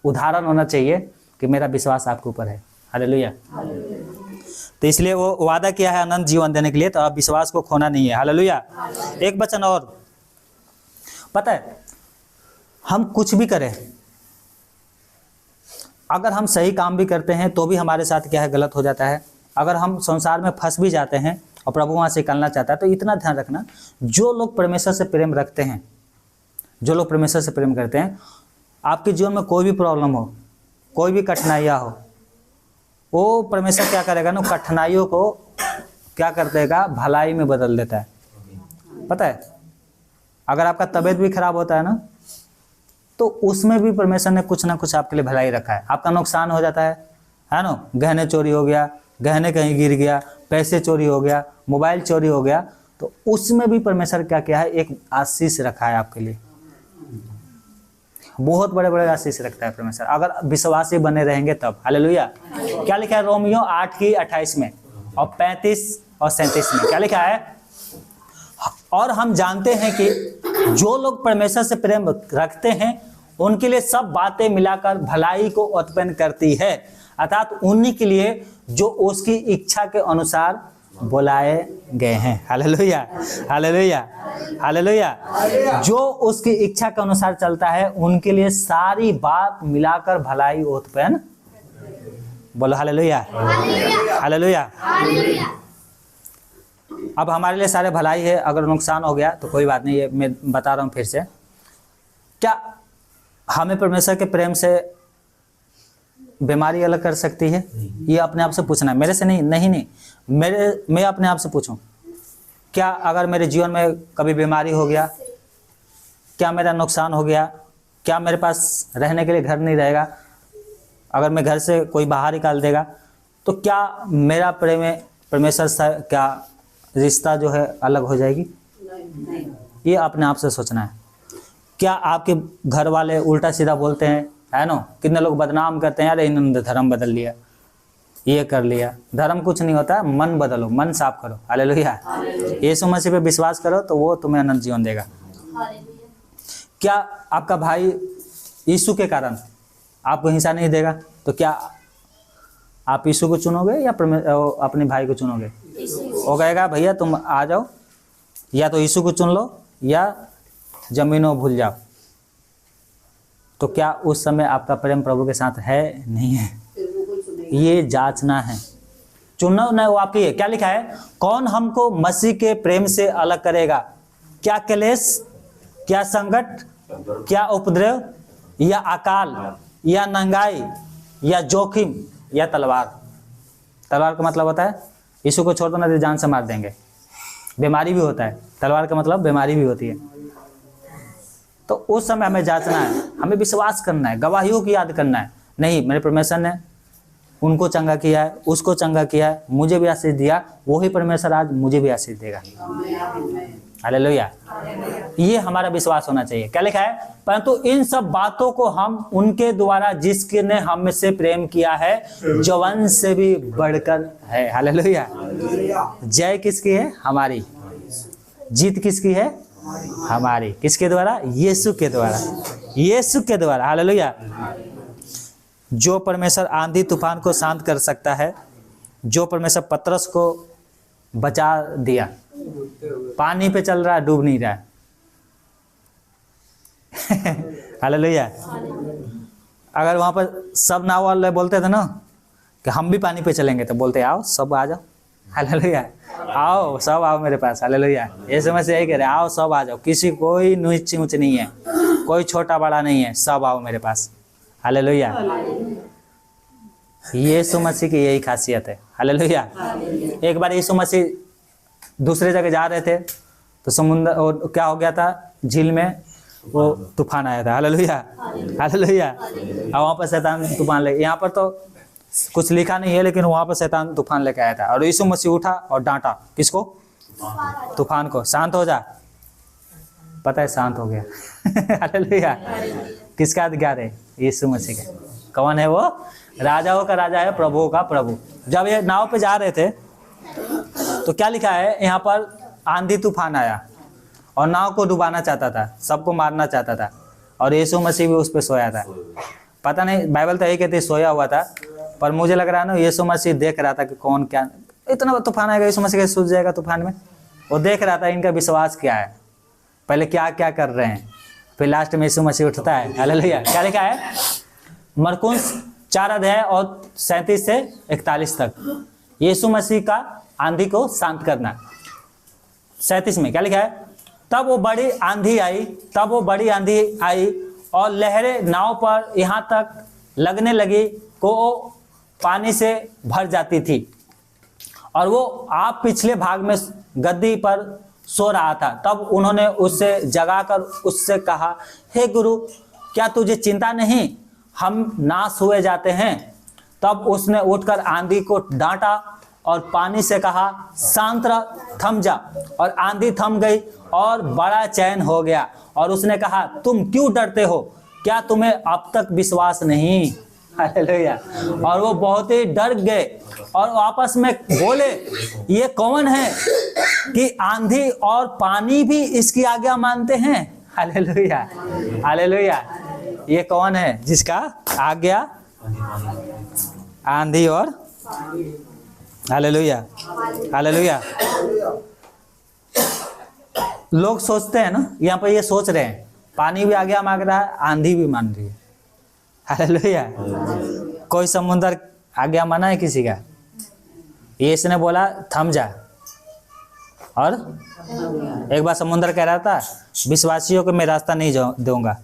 उदाहरण होना चाहिए कि मेरा विश्वास आपके ऊपर है। हालेलुया। तो इसलिए वो वादा किया है अनंत जीवन देने के लिए, तो आप विश्वास को खोना नहीं है। हालेलुया। एक वचन और, पता है हम कुछ भी करें, अगर हम सही काम भी करते हैं तो भी हमारे साथ क्या है, गलत हो जाता है। अगर हम संसार में फंस भी जाते हैं और प्रभु वहाँ से निकलना चाहता है, तो इतना ध्यान रखना, जो लोग परमेश्वर से प्रेम रखते हैं, जो लोग परमेश्वर से प्रेम करते हैं, आपके जीवन में कोई भी प्रॉब्लम हो, कोई भी कठिनाइयाँ हो, वो परमेश्वर क्या करेगा ना, कठिनाइयों को क्या कर देगा, भलाई में बदल देता है। पता है अगर आपका तबीयत भी खराब होता है ना, तो उसमें भी परमेश्वर ने कुछ ना कुछ आपके लिए भलाई रखा है। आपका नुकसान हो जाता है ना, गहने चोरी हो गया, गहने कहीं गिर गया, पैसे चोरी हो गया, मोबाइल चोरी हो गया, तो उसमें भी परमेश्वर क्या किया है, एक आशीष रखा है आपके लिए। बहुत बड़े बड़े आशीष रखता है परमेश्वर, अगर विश्वासी बने रहेंगे तब। हालेलुया। क्या लिखा है रोमियो 8:28 में और 35 और 37 में? क्या लिखा है? और हम जानते हैं कि जो लोग परमेश्वर से प्रेम रखते हैं उनके लिए सब बातें मिलाकर भलाई को उत्पन्न करती है, अर्थात उन्हीं के लिए जो उसकी इच्छा के अनुसार बुलाए गए हैं। Hallelujah, hallelujah, hallelujah. जो उसकी इच्छा के अनुसार चलता है उनके लिए सारी बात मिलाकर भलाई उत्पन्न, बोलो हालेलुया, हालेलुया। अब हमारे लिए सारे भलाई है, अगर नुकसान हो गया तो कोई बात नहीं, ये मैं बता रहा हूँ फिर से। क्या हमें परमेश्वर के प्रेम से बीमारी अलग कर सकती है? ये अपने आप से पूछना है, मेरे से नहीं, मैं अपने आप से पूछूं, क्या अगर मेरे जीवन में कभी बीमारी हो गया, क्या मेरा नुकसान हो गया, क्या मेरे पास रहने के लिए घर नहीं रहेगा, अगर मैं घर से कोई बाहर निकाल देगा, तो क्या मेरा परमेश्वर से क्या रिश्ता जो है अलग हो जाएगी? ये अपने आप से सोचना है। क्या आपके घर वाले उल्टा सीधा बोलते हैं, है ना? कितने लोग बदनाम करते हैं, यार इन्होंने धर्म बदल लिया, ये कर लिया। धर्म कुछ नहीं होता, मन बदलो, मन साफ करो। हालेलुया। यीशु मसीह पे विश्वास करो तो वो तुम्हें अनंत जीवन देगा। क्या आपका भाई यीशु के कारण आपको हिंसा नहीं देगा, तो क्या आप यीशु को चुनोगे या अपने भाई को चुनोगे? वो कहेगा भैया तुम आ जाओ, या तो यीशु को चुन लो या जमीनों भूल जाओ। तो क्या उस समय आपका प्रेम प्रभु के साथ है, नहीं है? ये जांचना है, चुनना नहीं, वो आपकी है। क्या लिखा है? कौन हमको मसीह के प्रेम से अलग करेगा? क्या क्लेश, क्या संकट, क्या उपद्रव, या अकाल, या नंगाई, या जोखिम, या तलवार? तलवार का मतलब होता है यीशु को छोड़ दो ना तो जान से मार देंगे। बीमारी भी होता है, तलवार का मतलब बीमारी भी होती है। तो उस समय हमें जांचना है, हमें विश्वास करना है, गवाहियों की याद करना है। नहीं, मेरे परमेश्वर ने उनको चंगा किया है, उसको चंगा किया है, मुझे भी आशीष दिया, वही परमेश्वर आज मुझे भी आशीष देगा। हालेलुया। ये हमारा विश्वास होना चाहिए। क्या लिखा है? परंतु इन सब बातों को हम उनके द्वारा जिसके ने हमसे प्रेम किया है, जो वंश से भी बढ़कर है। हालेलुया। जय किसकी है? हमारी। जीत किसकी है? हमारी। किसके द्वारा? यीशु के द्वारा, यीशु के द्वारा। हालेलुया। जो परमेश्वर आंधी तूफान को शांत कर सकता है, जो परमेश्वर पतरस को बचा दिया, पानी पे चल रहा है, डूब नहीं रहा है। हालेलुया। अगर वहां पर सब नाव वाले बोलते थे ना कि हम भी पानी पे चलेंगे, तो बोलते आओ सब आ जाओ। हालेलुया। आओ सब आओ मेरे पास। हालेलुया। ये समय से यही कह रहे, आओ सब आ जाओ, किसी कोई नीच ऊंच नहीं है, कोई छोटा बड़ा नहीं है, सब आओ मेरे पास। हालेलुया। यीशु मसीह की यही खासियत है। हालेलुया। एक बार यीशु मसीह दूसरे जगह जा रहे थे तो समुद्र और क्या हो गया था, झील में वो तूफान आया था। Hallelujah, hallelujah. और वहाँ पर शैतान तूफान ले, यहाँ पर तो कुछ लिखा नहीं है, लेकिन वहाँ पर शैतान तूफान लेके आया था और यीशु मसीह उठा और डांटा किसको? तूफान को। शांत हो जा। पता है शांत हो गया। हालेलुया। किसका अधिकार है? यीशु मसीह का। कौन है वो? राजाओं का राजा है, प्रभुओं का प्रभु। जब ये नाव पे जा रहे थे तो क्या लिखा है यहाँ पर? आंधी तूफान आया और नाव को डुबाना चाहता था, सबको मारना चाहता था, और यीशु मसीह भी उस पर सोया था। पता नहीं, बाइबल तो यही कहती सोया हुआ था, पर मुझे लग रहा है ना यीशु मसीह देख रहा था कि कौन क्या, इतना तूफान आएगा, यीशु मसीह कैसे सूझ जाएगा तूफान में। वो देख रहा था इनका विश्वास क्या है, पहले क्या क्या कर रहे हैं, फिर लास्ट में यीशु मसीह उठता है। हालेलुया। क्या लिखा है? मरकुस 4 अध्याय और 37 से 41 तक यीशु मसीह का आंधी को शांत करना। 37 में क्या लिखा है? तब वो बड़ी आंधी आई और लहरें नाव पर यहाँ तक लगने लगी को पानी से भर जाती थी, और वो आप पिछले भाग में गद्दी पर सो रहा था। तब उन्होंने उससे जगाकर उससे कहा, हे गुरु, क्या तुझे चिंता नहीं, हम नाश हुए जाते हैं। तब उसने उठकर आंधी को डांटा और पानी से कहा, शांत रह, थम जा। और आंधी थम गई और बड़ा चैन हो गया। और उसने कहा, तुम क्यों डरते हो? क्या तुम्हें अब तक विश्वास नहीं? हालेलुया। और वो बहुत ही डर गए और आपस में बोले, ये कौन है कि आंधी और पानी भी इसकी आज्ञा मानते हैं? Hallelujah, hallelujah. ये कौन है जिसका आज्ञा आंधी और, हालेलुया, हालेलुया। लोग सोचते हैं ना, यहाँ पर ये सोच रहे हैं, पानी भी आज्ञा मांग रहा है, आंधी भी मान रही है। हालेलुया। कोई समुद्र आज्ञा माना है किसी का? ये इसने बोला थम जा, और एक बार समुद्र कह रहा था, विश्वासियों को मैं रास्ता नहीं दूंगा।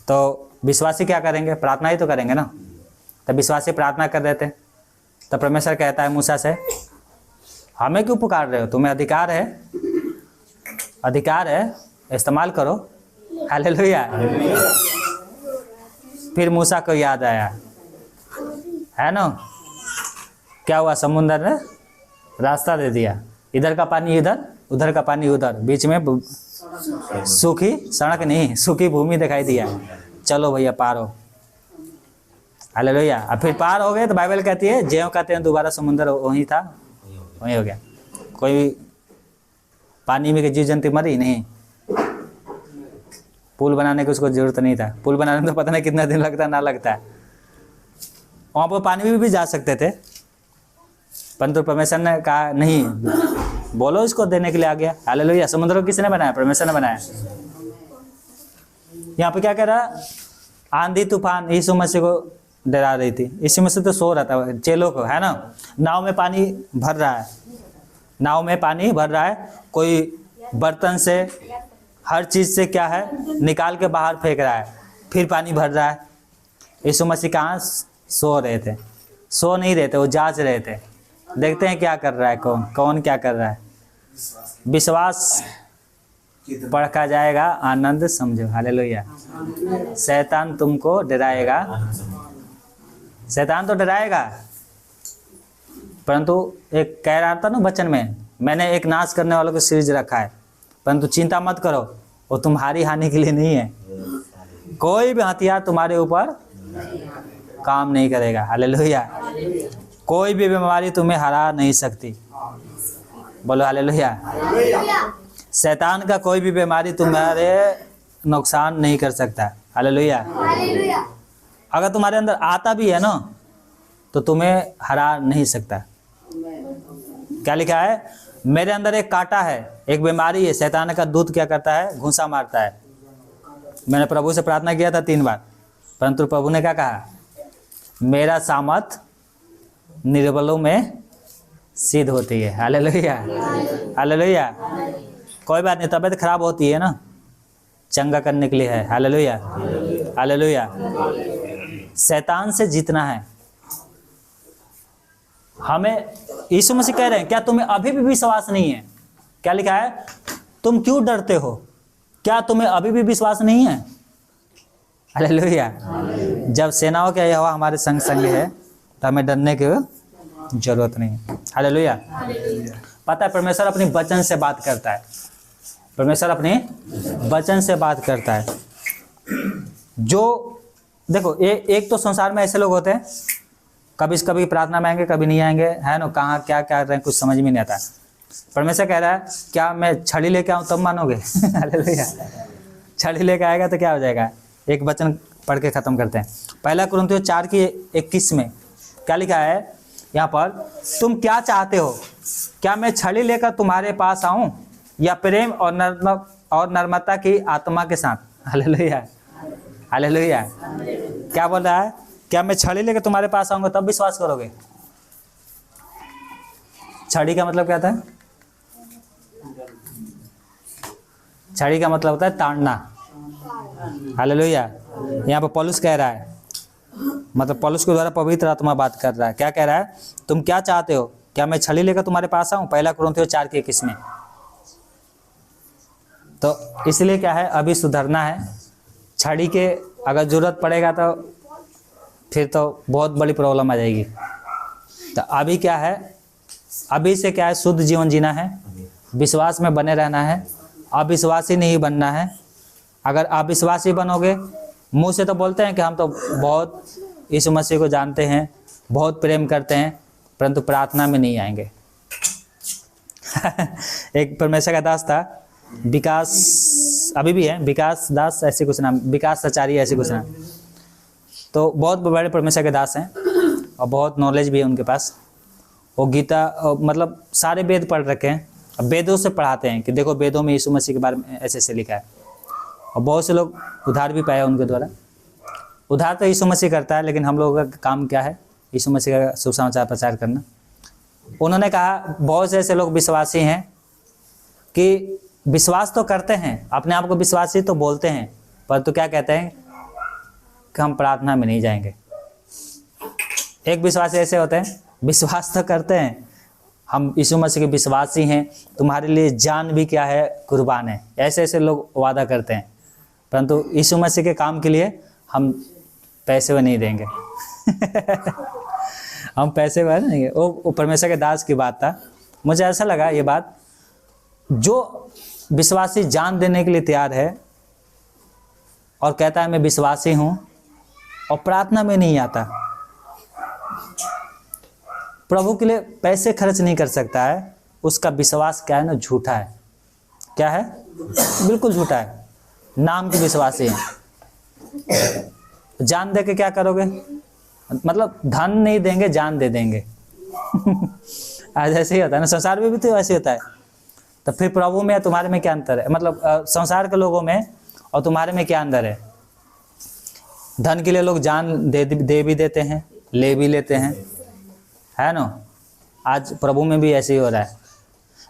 तो विश्वासी क्या करेंगे? प्रार्थना ही तो करेंगे ना। तब विश्वासी प्रार्थना कर रहे थे, तब परमेश्वर कहता है मूसा से, हमें क्यों पुकार रहे हो? तुम्हें अधिकार है, अधिकार है, इस्तेमाल करो। हालेलुया। फिर मूसा को याद आया, है ना, क्या हुआ? समुद्र ने रास्ता दे दिया, इधर का पानी इधर, उधर का पानी उधर, बीच में सूखी सड़क नहीं, सूखी भूमि दिखाई दिया। चलो भैया पार हो। हालेलुया। अब फिर पार हो गए तो बाइबल कहती है, ज्यों कहते हैं दोबारा समुद्र वहीं था, वहीं हो गया। कोई पानी में जीव जंतु मरी नहीं। पुल बनाने की उसको जरूरत नहीं था। पुल बनाने में तो पता नहीं कितना दिन लगता ना लगता है। वहाँ पर पानी में भी जा सकते थे, परंतु परमेश्वर ने कहा नहीं, बोलो इसको देने के लिए आ गया। हालेलुया। समुद्र को किसने बनाया? परमेश्वर ने बनाया। यहाँ पे क्या कह रहा? आंधी तूफान यीशु मसीह को डरा रही थी। यीशु मसीह तो सो रहा था, चेलों को, है ना। नाव में पानी भर रहा है, नाव में पानी भर रहा है, कोई बर्तन से, हर चीज़ से क्या है, निकाल के बाहर फेंक रहा है, फिर पानी भर रहा है। यीशु मसीह कहाँ? सो रहे थे। सो नहीं रहे थे, वो जांच रहे थे, देखते हैं क्या कर रहा है, कौन क्या कर रहा है। विश्वास परखा जाएगा, आनंद समझो। हालेलुया। शैतान तुमको डराएगा, शैतान तो डराएगा, परंतु एक कह रहा था ना वचन में, मैंने एक नाश करने वालों को सीरीज रखा है, परंतु चिंता मत करो, वो तुम्हारी हानि के लिए नहीं है। कोई भी हथियार तुम्हारे ऊपर काम नहीं करेगा। हालेलुया। कोई भी बीमारी तुम्हें हरा नहीं सकती। बोलो हालेलुया। शैतान का कोई भी बीमारी तुम्हारे नुकसान नहीं कर सकता। हालेलुया। अगर तुम्हारे अंदर आता भी है ना, तो तुम्हें हरा नहीं सकता। क्या लिखा है? मेरे अंदर एक कांटा है, एक बीमारी है, शैतान का दूत क्या करता है? घुसा मारता है। मैंने प्रभु से प्रार्थना किया था 3 बार, परंतु प्रभु ने क्या कहा? मेरा सामर्थ निर्बलों में सिद्ध होती है। Hallelujah, hallelujah. कोई बात नहीं, तबीयत खराब होती है ना, चंगा करने के लिए है। Hallelujah, hallelujah. शैतान से जीतना है हमें। यीशु मसीह कह रहे हैं, क्या तुम्हें अभी भी विश्वास नहीं है? क्या लिखा है? तुम क्यों डरते हो? क्या तुम्हें अभी भी विश्वास नहीं है? हालेलुया। जब सेनाओं का यहोवा हमारे संग संग है, तो हमें डरने की जरूरत नहीं। हालेलुया। पता है, परमेश्वर अपनी वचन से बात करता है। परमेश्वर अपने वचन से बात करता है। जो देखो, एक तो संसार में ऐसे लोग होते हैं, कभी प्रार्थना में आएंगे, कभी नहीं आएंगे, है ना, कहाँ क्या कर रहे हैं कुछ समझ में नहीं आता। परमेश्वर कह रहा है, क्या मैं छड़ी लेके आऊँ तब मानोगे? हालेलुया। छड़ी लेके आएगा तो क्या हो जाएगा? एक वचन पढ़ के खत्म करते हैं। 1 कुरिन्थियों 4:21 में क्या लिखा है यहाँ पर? तुम क्या चाहते हो? क्या मैं छड़ी लेकर तुम्हारे पास आऊं, या प्रेम और नर्मता की आत्मा के साथ? Hallelujah, hallelujah. क्या बोल रहा है? क्या मैं छड़ी लेकर तुम्हारे पास आऊंगा तब विश्वास करोगे? छड़ी का मतलब क्या था? छड़ी का मतलब होता है ताड़ना। हालेलुया। यहाँ पर पौलुस कह रहा है, मतलब पौलुस के द्वारा पवित्र आत्मा बात कर रहा है। क्या कह रहा है? तुम क्या चाहते हो? क्या मैं छड़ी लेकर तुम्हारे पास आऊं? 1 कुरिन्थियों 4:21 में। तो इसलिए क्या है, अभी सुधरना है। छड़ी के अगर जरूरत पड़ेगा तो फिर तो बहुत बड़ी प्रॉब्लम आ जाएगी। तो अभी क्या है, अभी से क्या है, शुद्ध जीवन जीना है, विश्वास में बने रहना है, अविश्वासी नहीं बनना है। अगर अविश्वासी बनोगे, मुंह से तो बोलते हैं कि हम तो बहुत यीशु मसीह को जानते हैं, बहुत प्रेम करते हैं, परंतु प्रार्थना में नहीं आएंगे। एक परमेश्वर का दास था, विकास, अभी भी है, विकास दास ऐसे कुछ नाम, विकास आचार्य ऐसे कुछ नाम। तो बहुत बड़े परमेश्वर के दास हैं और बहुत नॉलेज भी है उनके पास। वो गीता मतलब सारे वेद पढ़ रखे हैं, अब वेदों से पढ़ाते हैं कि देखो वेदों में यीशु मसीह के बारे में ऐसे ऐसे लिखा है। और बहुत से लोग उद्धार भी पाया उनके द्वारा। उद्धार तो यीशु मसीह करता है, लेकिन हम लोगों का काम क्या है, यीशु मसीह का शुभ समाचार प्रचार करना। उन्होंने कहा बहुत से ऐसे लोग विश्वासी हैं कि विश्वास तो करते हैं, अपने आप को विश्वासी तो बोलते हैं, पर तो क्या कहते हैं कि हम प्रार्थना में नहीं जाएंगे। एक विश्वासी ऐसे होते हैं, विश्वास तो करते हैं, हम यीशु मसीह के विश्वासी हैं, तुम्हारे लिए जान भी क्या है, कुर्बान है, ऐसे ऐसे लोग वादा करते हैं, परंतु यीशु मसीह के काम के लिए हम पैसे वो नहीं देंगे। हम पैसे वो नहीं देंगे। वो परमेश्वर के दास की बात था, मुझे ऐसा लगा ये बात, जो विश्वासी जान देने के लिए तैयार है और कहता है मैं विश्वासी हूँ और प्रार्थना में नहीं आता, प्रभु के लिए पैसे खर्च नहीं कर सकता है, उसका विश्वास क्या है ना, झूठा है। क्या है? बिल्कुल झूठा है, नाम के विश्वासी हैं। जान दे के क्या करोगे, मतलब धन नहीं देंगे, जान दे देंगे। आज ऐसे ही होता है ना, संसार में भी तो ऐसे होता है। तो फिर प्रभु में तुम्हारे में क्या अंतर है, मतलब संसार के लोगों में और तुम्हारे में क्या अंतर है? धन के लिए लोग जान दे भी देते हैं, ले भी लेते हैं, है ना। आज प्रभु में भी ऐसे ही हो रहा है।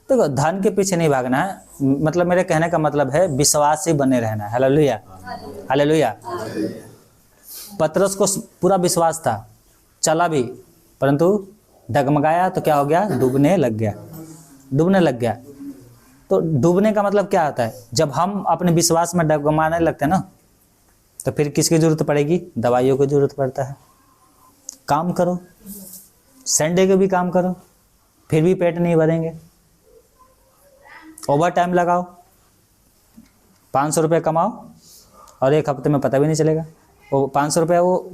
देखो धन के पीछे नहीं भागना है, मतलब मेरे कहने का मतलब है विश्वासी बने रहना है। Hallelujah, hallelujah. पतरस को पूरा विश्वास था, चला भी, परंतु डगमगाया तो क्या हो गया, डूबने लग गया, डूबने लग गया। तो डूबने का मतलब क्या होता है, जब हम अपने विश्वास में डगमगाने लगते हैं ना, तो फिर किसकी जरूरत पड़ेगी, दवाइयों की जरूरत पड़ता है। काम करो, संडे को भी काम करो, फिर भी पेट नहीं भरेंगे। ओवर टाइम लगाओ, 500 रुपये कमाओ और एक हफ्ते में पता भी नहीं चलेगा। वो 500 रुपये, वो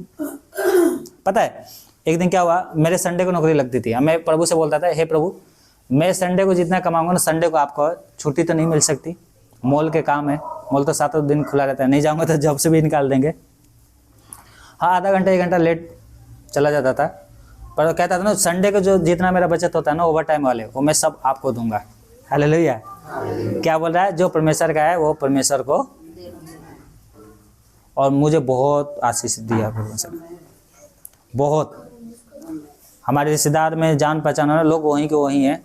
पता है एक दिन क्या हुआ, मेरे संडे को नौकरी लगती थी। मैं प्रभु से बोलता था, हे प्रभु मैं संडे को जितना कमाऊंगा ना, संडे को आपको छुट्टी तो नहीं मिल सकती, मॉल के काम है, मॉल तो 7 दिन खुला रहता है, नहीं जाऊंगा तो जॉब से भी निकाल देंगे। हाँ आधा घंटा 1 घंटा लेट चला जाता था, पर कहता था ना संडे को जो जितना मेरा बचत होता है ना ओवर टाइम वाले, वो मैं सब आपको दूंगा। हालेलुया। क्या बोल रहा है, जो परमेश्वर का है वो परमेश्वर को, और मुझे बहुत आशीष दिया परमेश्वर ने, बहुत। हमारे रिश्तेदार में जान पहचान वाले लोग वहीं के वहीं हैं,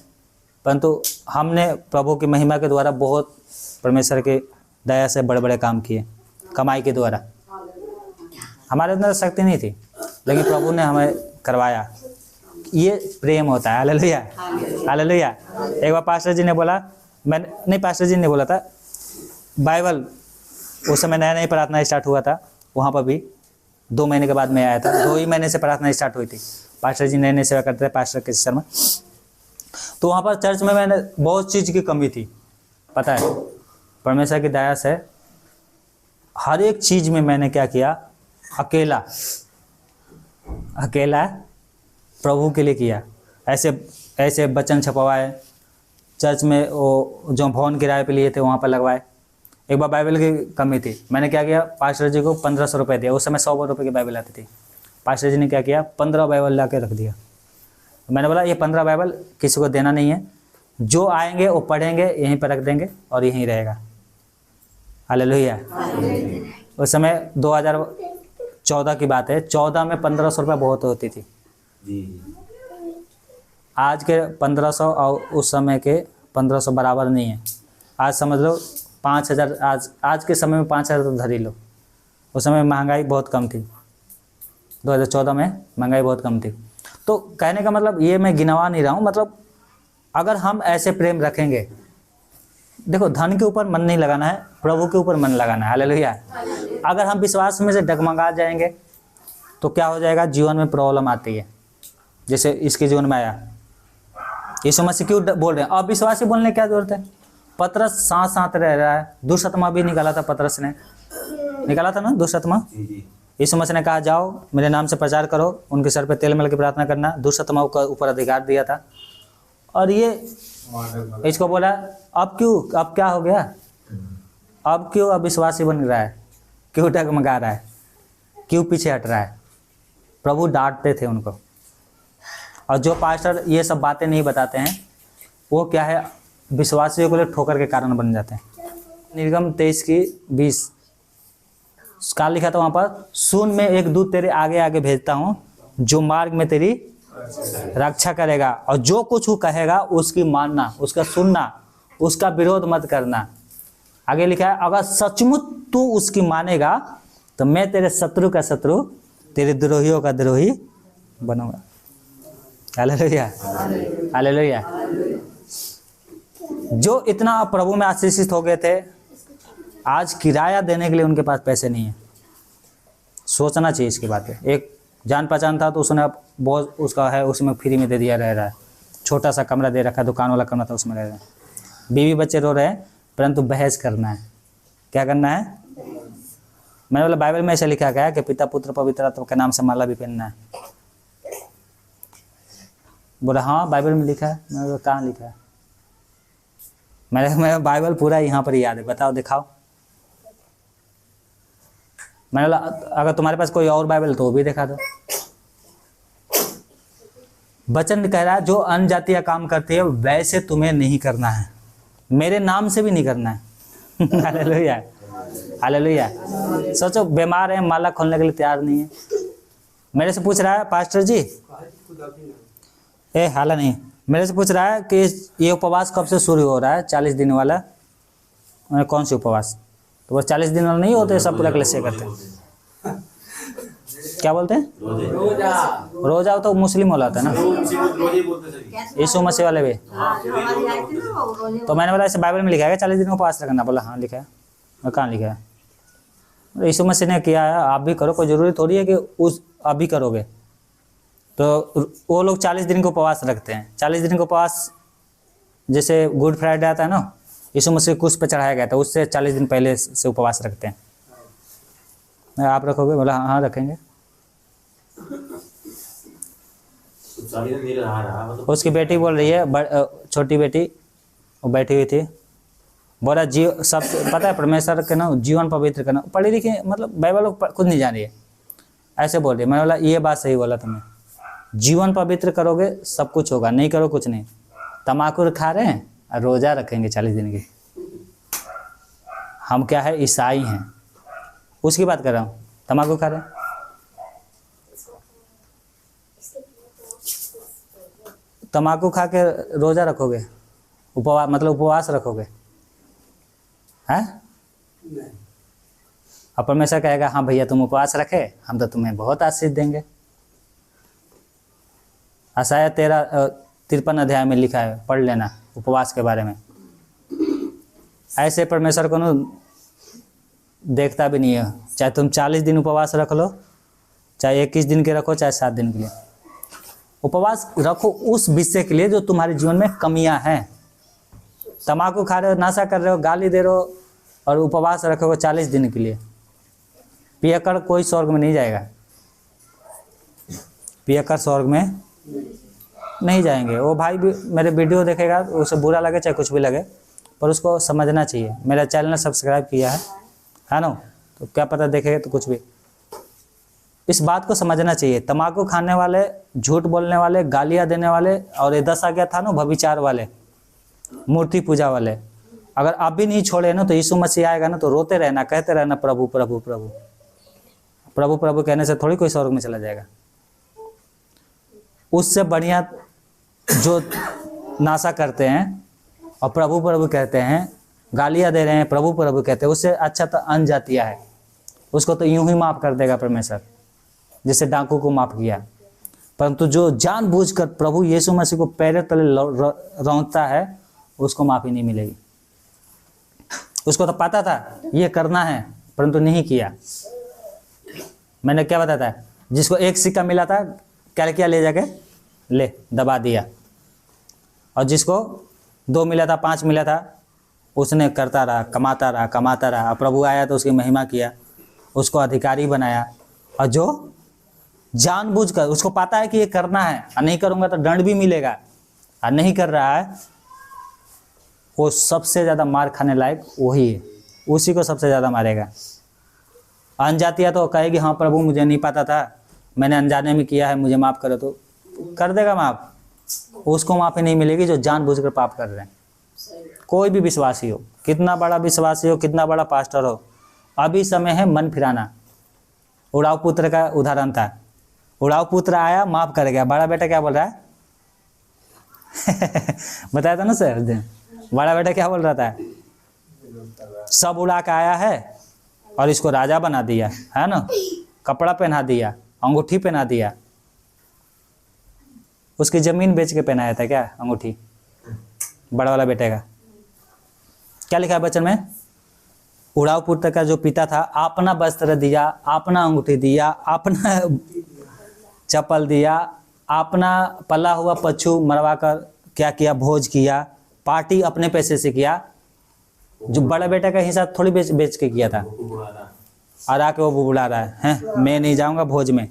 परंतु हमने प्रभु की महिमा के द्वारा बहुत परमेश्वर के दया से बड़े बड़े काम किए, कमाई के द्वारा। हमारे अंदर शक्ति नहीं थी, लेकिन प्रभु ने हमें करवाया। ये प्रेम होता है। Hallelujah, hallelujah. एक बार पास्टर जी ने बोला, मैंने नहीं, पास्टर जी ने बोला था, बाइबल उस समय नया नया प्रार्थना स्टार्ट हुआ था, वहाँ पर भी 2 महीने के बाद मैं आया था, 2 ही महीने से प्रार्थना स्टार्ट हुई थी। पास्टर जी नए नए सेवा करते थे, पास्टर के शर्मा। तो वहाँ पर चर्च में मैंने बहुत चीज़ की कमी थी, पता है, परमेश्वर की दया से हर एक चीज़ में मैंने क्या किया, अकेला प्रभु के लिए किया। ऐसे वचन छपवाए, चर्च में वो जो भवन किराए पे लिए थे वहाँ पर लगवाए। एक बार बाइबल की कमी थी, मैंने क्या किया, पास्टर जी को 1500 रुपये दिया। उस समय 100 रुपये की बाइबल आती थी। पास्टर जी ने क्या किया, 15 बाइबल ला के रख दिया। मैंने बोला ये 15 बाइबल किसी को देना नहीं है, जो आएंगे वो पढ़ेंगे, यहीं पर रख देंगे और यहीं रहेगा। हालेलुया। उस समय 2014 की बात है, 14 में 1500 रुपये बहुत होती थी। आज के 1500 और उस समय के 1500 बराबर नहीं है। आज समझ लो 5000, आज के समय में 5000 तो धर ही लो। उस समय महंगाई बहुत कम थी, 2014 में महंगाई बहुत कम थी। तो कहने का मतलब ये मैं गिनवा नहीं रहा हूँ, मतलब अगर हम ऐसे प्रेम रखेंगे, देखो धन के ऊपर मन नहीं लगाना है, प्रभु के ऊपर मन लगाना है। हालेलुया। अगर हम विश्वास में से डगमगा जाएंगे तो क्या हो जाएगा, जीवन में प्रॉब्लम आती है, जैसे इसके जीवन में आया। यीशु मसीह क्यों बोल रहे हैं? अविश्वासी बोलने की क्या जरूरत है? पतरस साथ साथ रह रहा है, दुष्आत्मा भी निकाला था, पतरस ने निकाला था ना दुष्आत्मा। जी जी। यीशु मसीह ने कहा जाओ मेरे नाम से प्रचार करो, उनके सर पे तेल मल के प्रार्थना करना, दुष्आत्माओं का ऊपर अधिकार दिया था। और ये इसको बोला अब क्यों, अब क्या हो गया, अब क्यों अविश्वासी बन रहा है, क्यों डगमगा रहा है, क्यों पीछे हट रहा है? प्रभु डांटते थे उनको। और जो पास्टर ये सब बातें नहीं बताते हैं वो क्या है, विश्वासियों के लिए ठोकर के कारण बन जाते हैं। निर्गम 23:20 क्या लिखा था वहाँ पर? सुन, मैं एक दूत तेरे आगे आगे भेजता हूँ जो मार्ग में तेरी रक्षा करेगा, और जो कुछ वो कहेगा उसकी मानना, उसका सुनना, उसका विरोध मत करना। आगे लिखा है अगर सचमुच तू उसकी मानेगा तो मैं तेरे शत्रु का शत्रु, तेरे द्रोहियों का द्रोही बनूंगा। Hallelujah, hallelujah. जो इतना प्रभु में आशीषित हो गए थे, आज किराया देने के लिए उनके पास पैसे नहीं है। सोचना चाहिए इसकी बातें। एक जान पहचान था तो उसने बहुत उसका है, उसमें फ्री में दे दिया, रह रहा है, छोटा सा कमरा दे रखा है, दुकान वाला कमरा था, उसमें रह रहा है। बीवी बच्चे रो रहे हैं, परंतु बहस करना है। क्या करना है? मैंने बोला बाइबल में ऐसा लिखा गया है कि पिता पुत्र पवित्र आत्मा के नाम से माला भी पहनना है। बोला हाँ बाइबल में लिखा है। मैंने बोला कहाँ लिखा है? मैं बाइबल पूरा यहाँ पर याद है, बताओ दिखाओ। मैंने बोला अगर तुम्हारे पास कोई और बाइबल तो वो भी दिखा दो। वचन कह रहा है जो अन्य जाति का काम करती है वैसे तुम्हें नहीं करना है, मेरे नाम से भी नहीं करना है। Hallelujah, hallelujah. सोचो बीमार है, माला खोलने के लिए तैयार नहीं है, मेरे से पूछ रहा है पास्टर जी, हाला नहीं, मेरे से पूछ रहा है कि ये उपवास कब से शुरू हो रहा है, 40 दिन वाला। मैंने कौन सी उपवास? तो वो 40 दिन वाला नहीं होते, सब पूरा कलेक्शन करते हैं। क्या बोलते हैं? रोजा तो मुस्लिम वाला होता है ना, यीशु मसीह वाले भी। तो मैंने बोला ऐसे बाइबल में लिखा है 40 दिन उपवास रखना। बोला हाँ लिखा है। मैं कहाँ लिखा है? यीशु मसीह ने किया है, आप भी करो, कोई जरूरी थोड़ी है कि उस अभी करोगे। तो वो लोग 40 दिन का उपवास रखते हैं। 40 दिन का उपवास जैसे गुड फ्राइडे आता है ना, यीशु मसीह क्रूस पे चढ़ाया गया था, उससे 40 दिन पहले से उपवास रखते हैं। आप रखोगे? बोला हाँ रखेंगे। उसकी बेटी बोल रही है, छोटी बेटी वो बैठी हुई थी, बोला सब पता है परमेश्वर के ना जीवन पवित्र करना। पढ़ी लिखी मतलब बाइबल खुद नहीं जान रही है, ऐसे बोल रही है। मैंने बोला ये बात सही बोला तुमने, जीवन पवित्र करोगे सब कुछ होगा, नहीं करो कुछ नहीं। तम्बाकू खा रहे हैं और रोजा रखेंगे 40 दिन की। हम क्या है, ईसाई हैं, उसकी बात कर रहा हूँ। तम्बाकू खा रहे हैं, तम्बाकू खा के रोजा रखोगे, उपवास मतलब उपवास रखोगे हैं? और परमेश्वर कहेगा हाँ भैया तुम उपवास रखे, हम तो तुम्हें बहुत आशीष देंगे। आशाया 53 अध्याय में लिखा है, पढ़ लेना उपवास के बारे में। ऐसे परमेश्वर को न देखता भी नहीं है, चाहे तुम 40 दिन उपवास रख लो, चाहे 21 दिन के रखो, चाहे 7 दिन के लिए उपवास रखो, उस विषय के लिए जो तुम्हारे जीवन में कमियां हैं। तम्बाकू खा रहे हो, नशा कर रहे हो, गाली दे रहे हो और उपवास रखोगे 40 दिन के लिए, पियकर कोई स्वर्ग में नहीं जाएगा। पियकर स्वर्ग में नहीं जाएंगे। वो भाई भी मेरे वीडियो देखेगा, उसे बुरा लगे चाहे कुछ भी लगे, पर उसको समझना चाहिए। मेरा चैनल सब्सक्राइब किया है ना, तो क्या पता देखेगा तो कुछ भी। इस बात को समझना चाहिए। तम्बाकू खाने वाले, झूठ बोलने वाले, गालियाँ देने वाले, और ये 10 आज्ञा था ना व्यभिचार वाले, मूर्ति पूजा वाले, अगर आप भी नहीं छोड़े ना तो यीशु मसीह आएगा ना तो रोते रहना, कहते रहना प्रभु प्रभु प्रभु प्रभु प्रभु कहने से थोड़ी कोई स्वर्ग में चला जाएगा। उससे बढ़िया जो नाशा करते हैं और प्रभु प्रभु कहते हैं, गालियाँ दे रहे हैं, प्रभु प्रभु कहते हैं, उससे अच्छा तो अन्य जातिया है, उसको तो यूं ही माफ़ कर देगा परमेश्वर, जैसे डाकू को माफ़ किया। परंतु जो जानबूझकर प्रभु यीशु मसीह को पैर तले रौंदता है, उसको माफ़ी नहीं मिलेगी। उसको तो पता था ये करना है, परंतु नहीं किया। मैंने क्या बताया था, जिसको 1 सिक्का मिला था क्या किया, ले जाके ले दबा दिया, और जिसको 2 मिला था, 5 मिला था, उसने करता रहा, कमाता रहा, कमाता रहा। और प्रभु आया तो उसकी महिमा किया, उसको अधिकारी बनाया। और जो जानबूझकर, उसको पता है कि ये करना है और नहीं करूँगा तो दंड भी मिलेगा, और नहीं कर रहा है, वो सबसे ज़्यादा मार खाने लायक वही है, उसी को सबसे ज़्यादा मारेगा। अनजाती है तो कहेगी हाँ प्रभु मुझे नहीं पता था, मैंने अनजाने में किया है, मुझे माफ़ करो, तो कर देगा माफ़। उसको माफ़ी नहीं मिलेगी जो जानबूझकर पाप कर रहे हैं। कोई भी विश्वासी हो, कितना बड़ा विश्वासी हो, कितना बड़ा पास्टर हो, अभी समय है मन फिराना। उड़ाऊ पुत्र का उदाहरण था, उड़ाऊ पुत्र आया, माफ़ कर गया। बड़ा बेटा क्या बोल रहा है बताया था ना सर उस दिन, बड़ा बेटा क्या बोल रहा था, सब उड़ा के आया है और इसको राजा बना दिया है ना, कपड़ा पहना दिया, अंगूठी पहना दिया। उसकी ज़मीन बेच के पहनाया था क्या अंगूठी, बड़ा वाला बेटे का। क्या लिखा है वचन में, उड़ाऊ पुत्र का जो पिता था अपना वस्त्र दिया, अपना अंगूठी दिया, अपना चप्पल दिया, अपना पला हुआ पच्छू मरवा कर क्या किया, भोज किया, पार्टी अपने पैसे से किया। जो बड़ा बेटा का हिस्सा थोड़ी बेच के किया था, और आके वो बुला रहा है मैं नहीं जाऊंगा भोज में,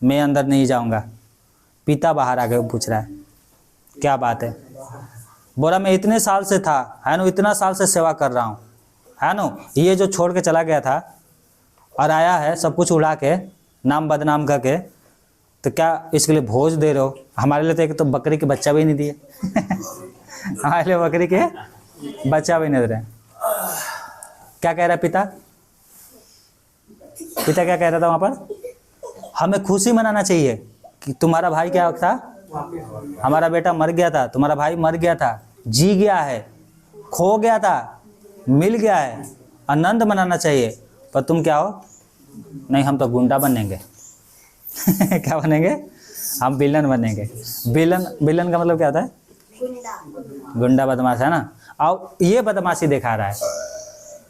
मैं अंदर नहीं जाऊंगा। पिता बाहर आके पूछ रहा है, क्या बात है। बोला मैं इतने साल से था, है ना, इतना साल से सेवा कर रहा हूँ, है ना, ये जो छोड़ के चला गया था और आया है सब कुछ उड़ा के, नाम बदनाम करके, तो क्या इसके लिए भोज दे रहे हो। हमारे लिए तो एक तो बकरी के बच्चा भी नहीं दिए हमारे लिए बकरी के बच्चा भी नहीं दे रहे। क्या कह रहा है पिता, पिता क्या कह रहा था वहाँ पर, हमें खुशी मनाना चाहिए कि तुम्हारा भाई क्या था, हमारा बेटा मर गया था, तुम्हारा भाई मर गया था, जी गया है, खो गया था, मिल गया है, आनंद मनाना चाहिए। पर तुम क्या हो, नहीं हम तो गुंडा बनेंगे क्या बनेंगे, हम विलन बनेंगे। विलन का मतलब क्या होता है, गुंडा बदमाश, है ना। और ये बदमाशी दिखा रहा है,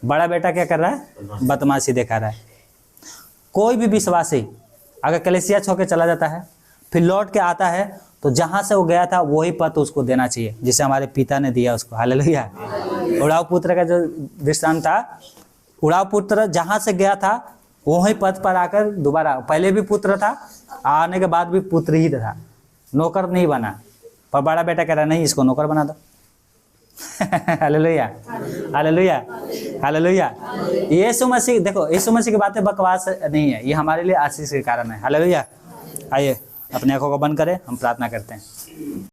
बड़ा बेटा क्या कर रहा है, बदमाशी दिखा रहा है। कोई भी विश्वासी अगर कलीसिया छोड़ के चला जाता है, फिर लौट के आता है, तो जहाँ से वो गया था वही पद उसको देना चाहिए जिसे हमारे पिता ने दिया उसको। हालेलुया। उड़ाऊ पुत्र का जो दृष्टांत था, उड़ाऊ पुत्र जहाँ से गया था वही पद पर आकर दोबारा, पहले भी पुत्र था, आने के बाद भी पुत्र ही था, नौकर नहीं बना। पर बड़ा बेटा कह रहा नहीं इसको नौकर बना दो हालेलुया, हालेलुया, हालेलुया। यीशु मसीह, देखो यीशु मसीह की बातें बकवास नहीं है, ये हमारे लिए आशीष के कारण है। हालेलुया। आइए अपने आंखों को बंद करें, हम प्रार्थना करते हैं।